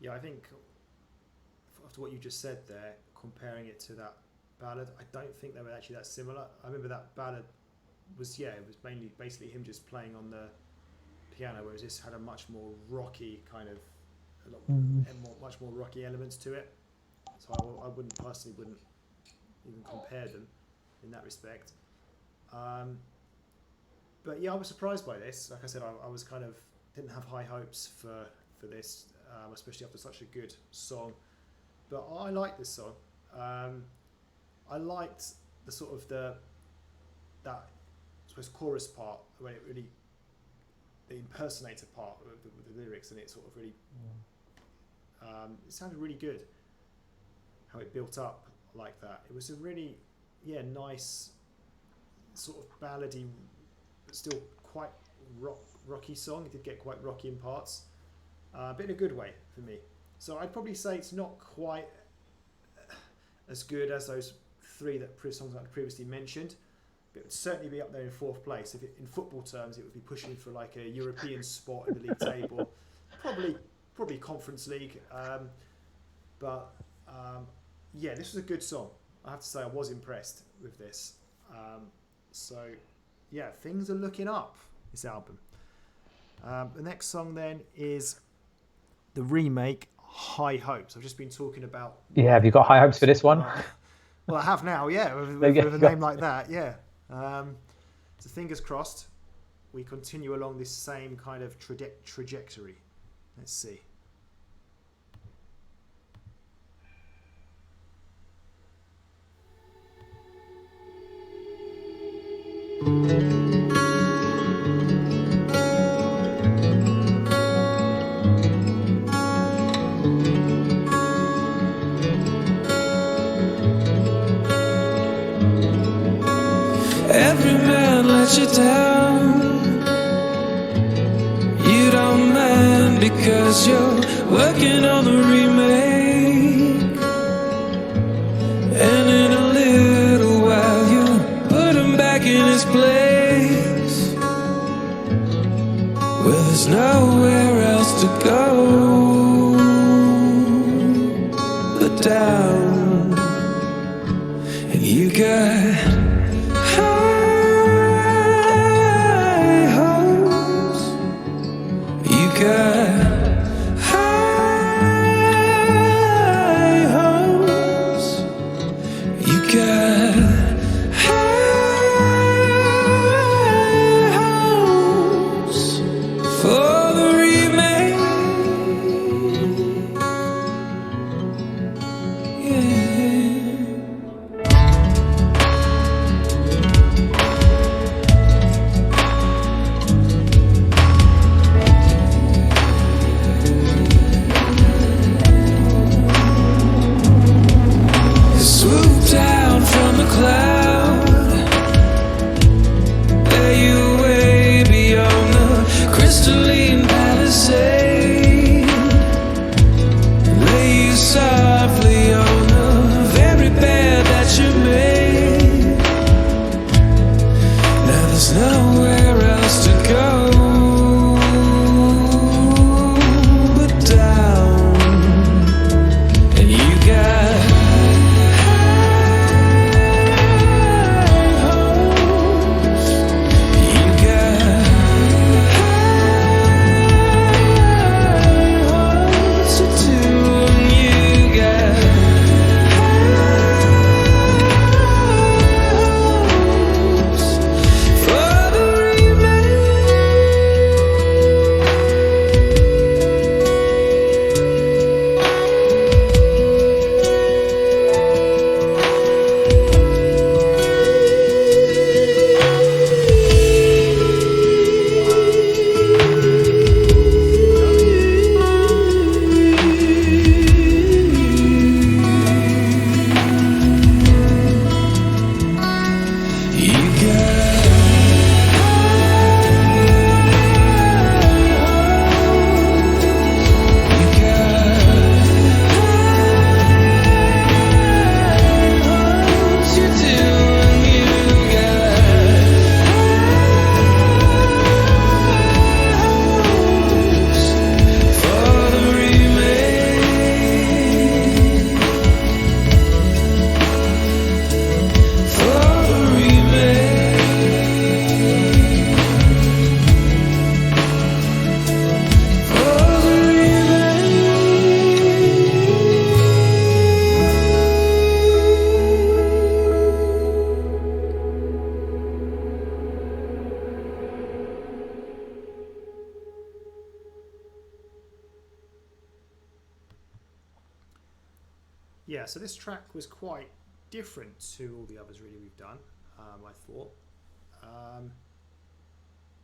Yeah, I think after what you just said there, comparing it to that ballad, I don't think they were actually that similar. I remember that ballad was it was mainly basically him just playing on the piano, whereas this had a much more rocky kind of, much more rocky elements to it. So I wouldn't even compare them in that respect. But yeah, I was surprised by this. Like I said, I was kind of didn't have high hopes for this, especially after such a good song. But I liked this song. I liked the sort of that I suppose chorus part when it really, the impersonator part with the lyrics, and it sort of really it sounded really good how it built up like that. It was a really nice sort of ballady but still quite rocky song. It did get quite rocky in parts, but in a good way for me. So I'd probably say it's not quite as good as those three songs I previously mentioned, but it would certainly be up there in fourth place. If in football terms, it would be pushing for like a European spot in the league table, probably Conference League. This was a good song. I have to say I was impressed with this. Things are looking up, this album. The next song then is the remake, High Hopes. I've just been talking about... Yeah, have you got high hopes for this one? Well, I have now, yeah, with a name like that, yeah. So fingers crossed, we continue along this same kind of trajectory. Let's see. Every man lets you down. You don't mind because you're working on the remake. And in a little while you put him back in his place, where there's nowhere else to go but down. And you got high hopes. You got high hopes. yeah, so this track was quite different to all the others really we've done. I thought. I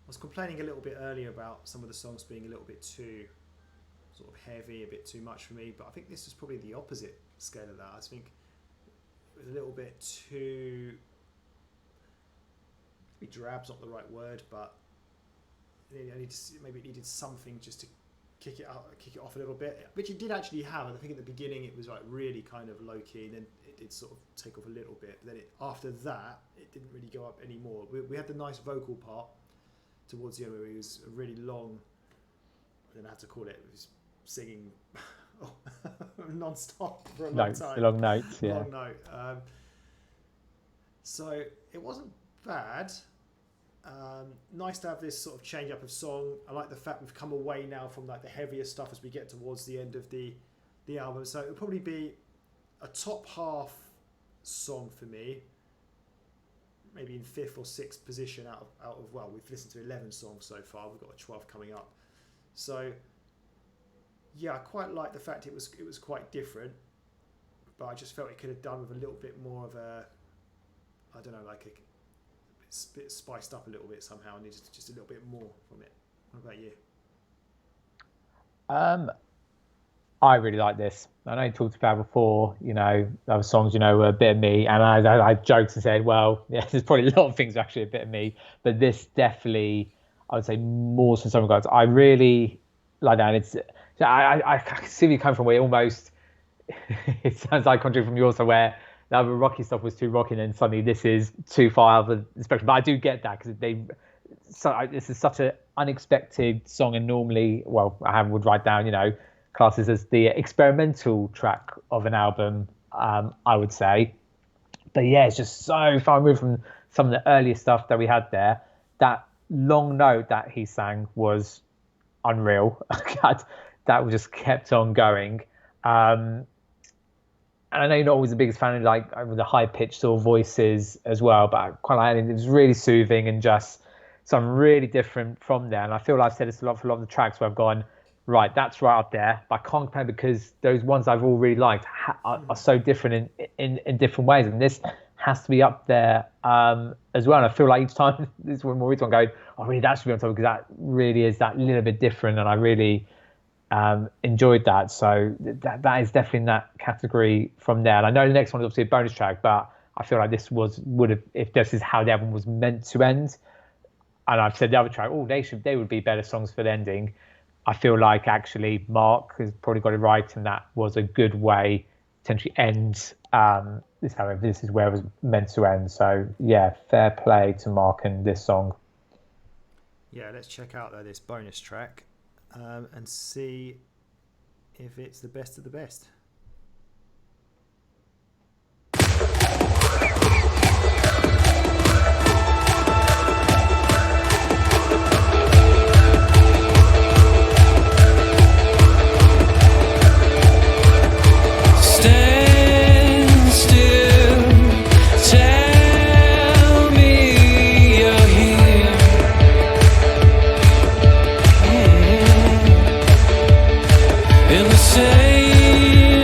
was complaining a little bit earlier about some of the songs being a little bit too sort of heavy, a bit too much for me, but I think this is probably the opposite scale of that. I think it was a little bit too, maybe drab's not the right word, but maybe it needed something just to kick it off a little bit, which it did actually have. I think at the beginning it was like really kind of low key, and then it did sort of take off a little bit, but then after that it didn't really go up anymore. We had the nice vocal part towards the end where he was a really long, I don't know how to call it, he was singing non-stop for a long time. The long notes, yeah. Long note. So it wasn't bad. Nice to have this sort of change up of song. I like the fact we've come away now from like the heavier stuff as we get towards the end of the album. So it'll probably be a top half song for me, maybe in 5th or 6th position out of well, we've listened to 11 songs so far. We've got a 12th coming up. So yeah, I quite like the fact it was quite different, but I just felt it could have done with a little bit more of a, I don't know, like a bit spiced up a little bit somehow. Needed just a little bit more from it. What about you? I really like this. I know you talked about before, you know, other songs, you know, were a bit of me, and I joked and said, well, yeah, there's probably a lot of things actually a bit of me, but this definitely, I would say, more than some regards. I really like that. And it's, I see where you come from, where almost it sounds like contrary from yours, where the other rocky stuff was too rocky, and then suddenly this is too far out of the spectrum. But I do get that, because this is such an unexpected song, and normally, well, I would write down, you know, classes as the experimental track of an album, I would say. But yeah, it's just so far removed from some of the earlier stuff that we had there. That long note that he sang was unreal. That just kept on going. And I know you're not always the biggest fan of like the high pitched sort of voices as well, but I quite like it. It was really soothing and just something really different from there. And I feel like I've said this a lot for a lot of the tracks where I've gone, right, that's right up there, but I can't compare because those ones I've all really liked are so different in different ways, and this has to be up there as well. And I feel like each time this one more, each one going, oh, really, that should be on top, because that really is that little bit different, and I really enjoyed that. So that is definitely in that category from there. And I know the next one is obviously a bonus track, but I feel like this would have, if this is how the album was meant to end, and I've said the other track, they would be better songs for the ending. I feel like actually Mark has probably got it right, and that was a good way to potentially end this. However, this is where it was meant to end. So yeah, fair play to Mark and this song. Yeah, let's check out this bonus track and see if it's the best of the best. In the same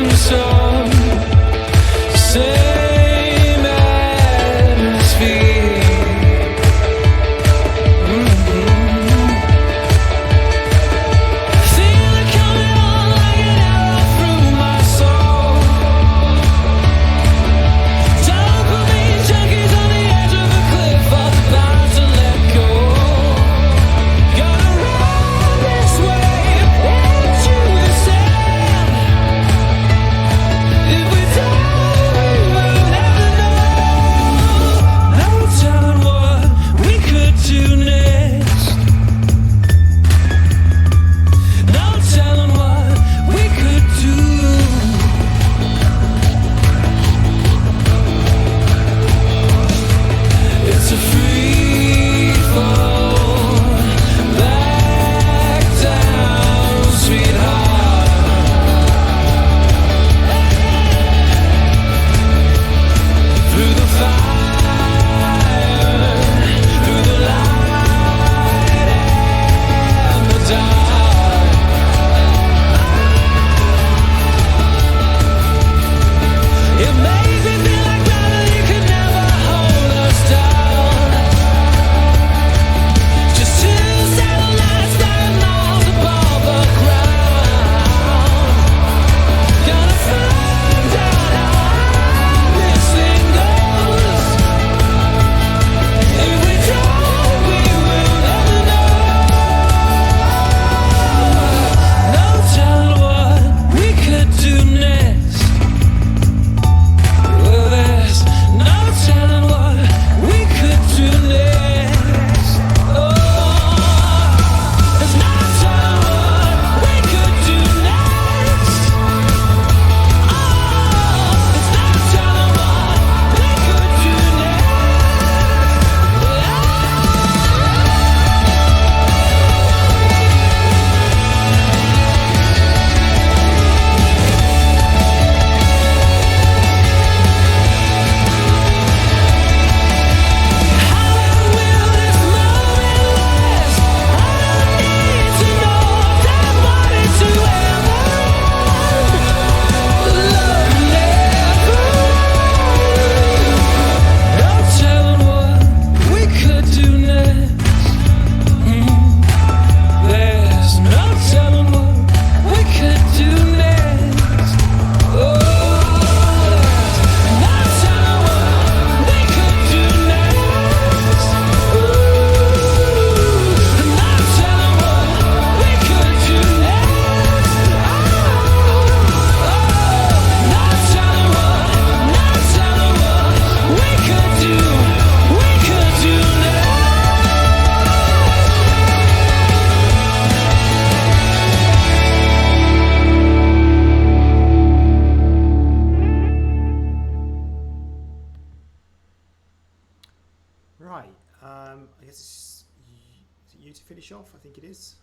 you to finish off? I think it is.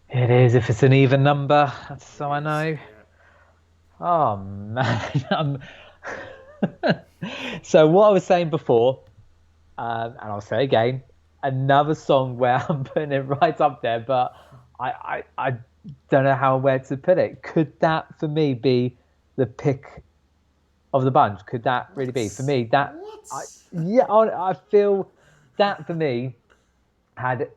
It is, if it's an even number. That's so I know. Yeah. Oh man. So what I was saying before, and I'll say again, another song where I'm putting it right up there, but I don't know where to put it. Could that for me be the pick of the bunch? Could that really be for me? I feel that for me had.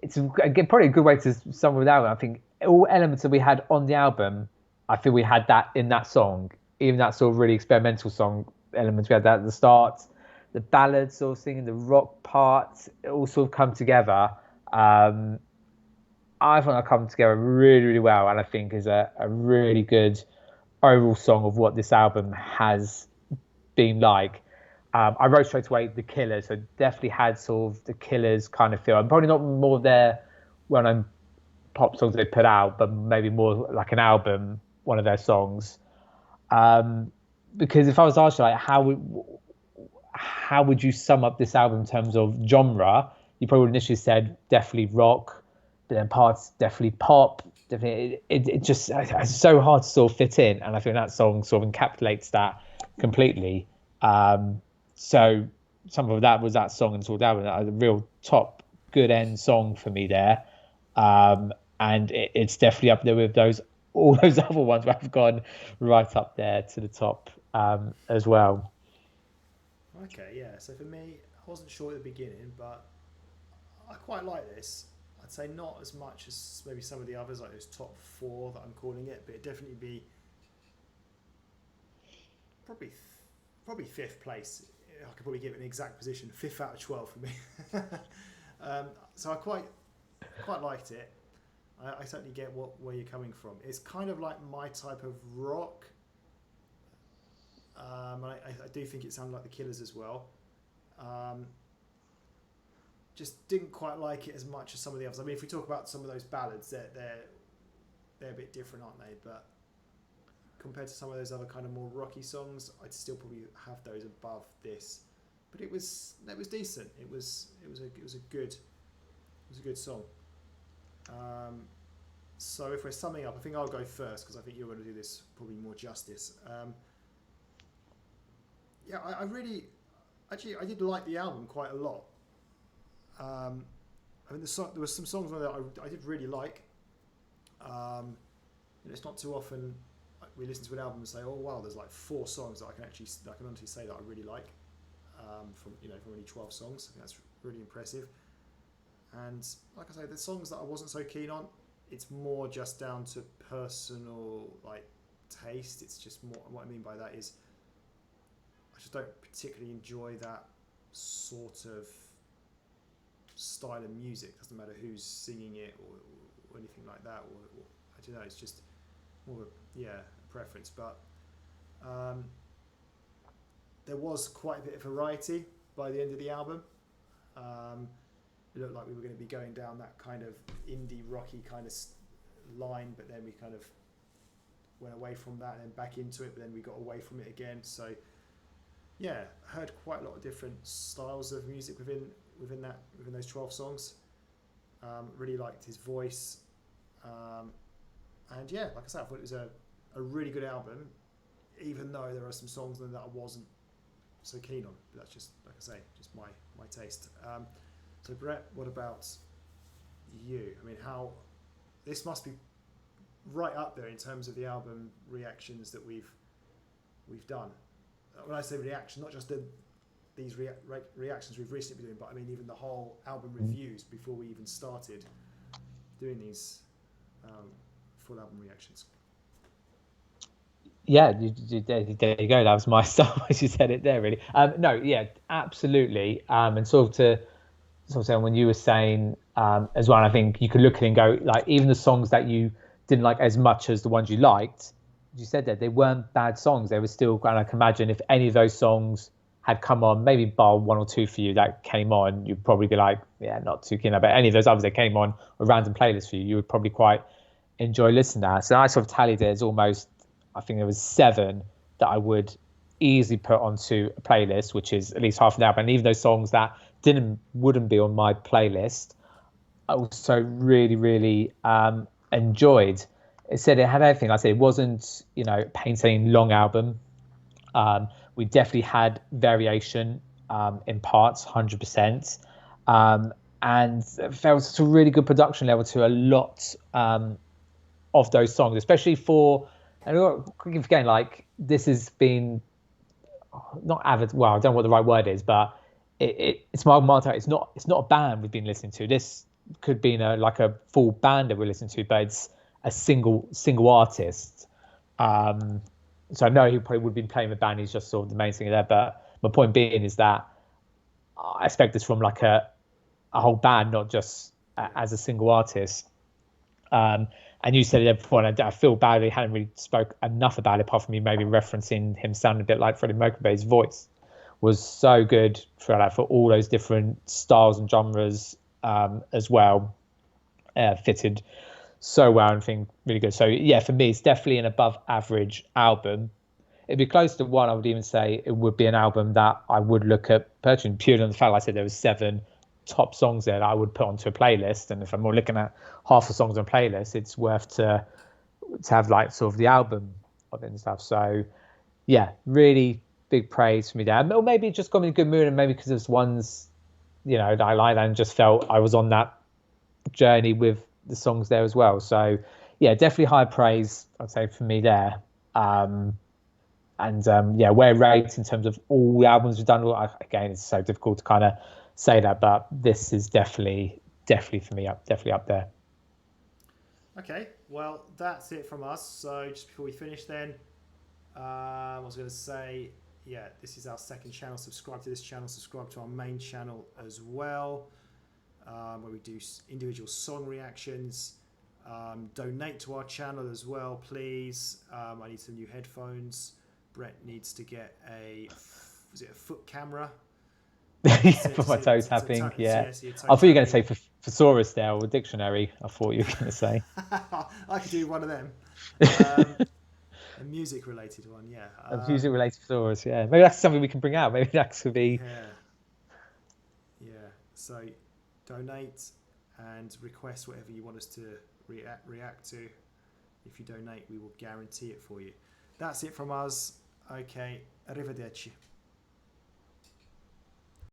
It's probably a good way to sum with the album. I think all elements that we had on the album, I feel we had that in that song. Even that sort of really experimental song elements, we had that at the start. The ballads, sort of singing, the rock parts, it all sort of come together. I think it come together really, really well, and I think is a really good overall song of what this album has been like. I wrote straight away The Killers, so definitely had sort of the Killers kind of feel. And probably not more their well-known pop songs they put out, but maybe more like an album, one of their songs. Because if I was asked like how would you sum up this album in terms of genre, you probably would initially said definitely rock, but then parts definitely pop. Definitely, it's just it's so hard to sort of fit in, and I think that song sort of encapsulates that completely. So some of that was that song and sort of album, a real top good end song for me there, and it's definitely up there with all those other ones where I've gone right up there to the top as well. Okay, yeah. So for me, I wasn't sure at the beginning, but I quite like this. I'd say not as much as maybe some of the others, like those top 4 that I'm calling it, but it'd definitely be probably 5th place. I could probably give it an exact position, 5th out of 12 for me. So I quite liked it. I certainly get where you're coming from. It's kind of like my type of rock. I do think it sounded like the Killers as well. Just didn't quite like it as much as some of the others. I mean, if we talk about some of those ballads, they're a bit different, aren't they? But compared to some of those other kind of more rocky songs, I'd still probably have those above this. But it was decent. It was a good song. So if we're summing up, I think I'll go first because I think you're going to do this probably more justice. I did like the album quite a lot. I mean, there were some songs on there that I did really like. It's not too often we listen to an album and say, "Oh wow, there's like 4 songs that I can honestly say that I really like." From only 12 songs, I think that's really impressive. And like I say, the songs that I wasn't so keen on, it's more just down to personal taste. It's just more. What I mean by that is, I just don't particularly enjoy that sort of style of music. Doesn't matter who's singing it or anything like that. Or I don't know. It's just more of a preference. But there was quite a bit of variety by the end of the album. It looked like we were going to be going down that kind of indie rocky kind of line, but then we kind of went away from that and then back into it, but then we got away from it again. So yeah, heard quite a lot of different styles of music within those 12 songs. Really liked his voice, and yeah, like I said, I thought it was a really good album, even though there are some songs that I wasn't so keen on. But that's just, like I say, just my taste. So Brett, what about you? I mean, this must be right up there in terms of the album reactions that we've done. When I say reaction, not just these reactions we've recently been doing, but I mean even the whole album reviews before we even started doing these full album reactions. Yeah, there you go. That was my style as you said it there, really. No, yeah, absolutely. And sort of saying when you were saying as well, I think you could look at it and go, like, even the songs that you didn't like as much as the ones you liked, you said that they weren't bad songs. They were still, and I can imagine if any of those songs had come on, maybe bar 1 or 2 for you that came on, you'd probably be like, yeah, not too keen. But any of those others that came on a random playlist for you, you would probably quite enjoy listening to that. So I sort of tallied it as almost, I think there was 7 that I would easily put onto a playlist, which is at least half an album. And even those songs that wouldn't be on my playlist, also really, really enjoyed. It said it had everything. Like I said, it wasn't, a painting long album. We definitely had variation in parts, 100%. And there was a really good production level to a lot of those songs, especially for, and again, like this has been not avid. Well, I don't know what the right word is, but it's Marc Martel. It's not a band we've been listening to. This could be like a full band that we're listening to, but it's a single artist. So I know he probably would have been playing the band. He's just sort of the main singer there. But my point being is that I expect this from like a whole band, not just as a single artist. And you said it before, and I feel badly. Hadn't really spoke enough about it, apart from you maybe referencing him sounding a bit like Freddie Mercury. But his voice was so good for all those different styles and genres as well. Fitted so well and think really good. So yeah, for me, it's definitely an above average album. It'd be close to one. I would even say it would be an album that I would look at purchasing purely on the fact, like I said, there was 7 top songs there that I would put onto a playlist. And if I'm more looking at half the songs on a playlist, it's worth to have like sort of the album of it and stuff. So yeah, really big praise for me there. Or maybe it just got me in a good mood, and maybe because there's ones, that I like and just felt I was on that journey with the songs there as well. So yeah, definitely high praise, I'd say, for me there. Yeah, where it rates in terms of all the albums we've done. Again, it's so difficult to kind of say that, but this is definitely for me definitely up there. Okay, well, that's it from us. So just before we finish then, I was going to say, yeah, this is our second channel. Subscribe to this channel, subscribe to our main channel as well, where we do individual song reactions. Donate to our channel as well, please. I need some new headphones. Brett needs to get a foot camera? For my toe tapping, yeah. I thought you were going to say thesaurus there, or dictionary. I thought you were going to say. I could do one of them. A music related one, yeah. A music related thesaurus, yeah. Maybe that's something we can bring out. Maybe that could be. Yeah. So donate and request whatever you want us to react to. If you donate, we will guarantee it for you. That's it from us. Okay, arrivederci.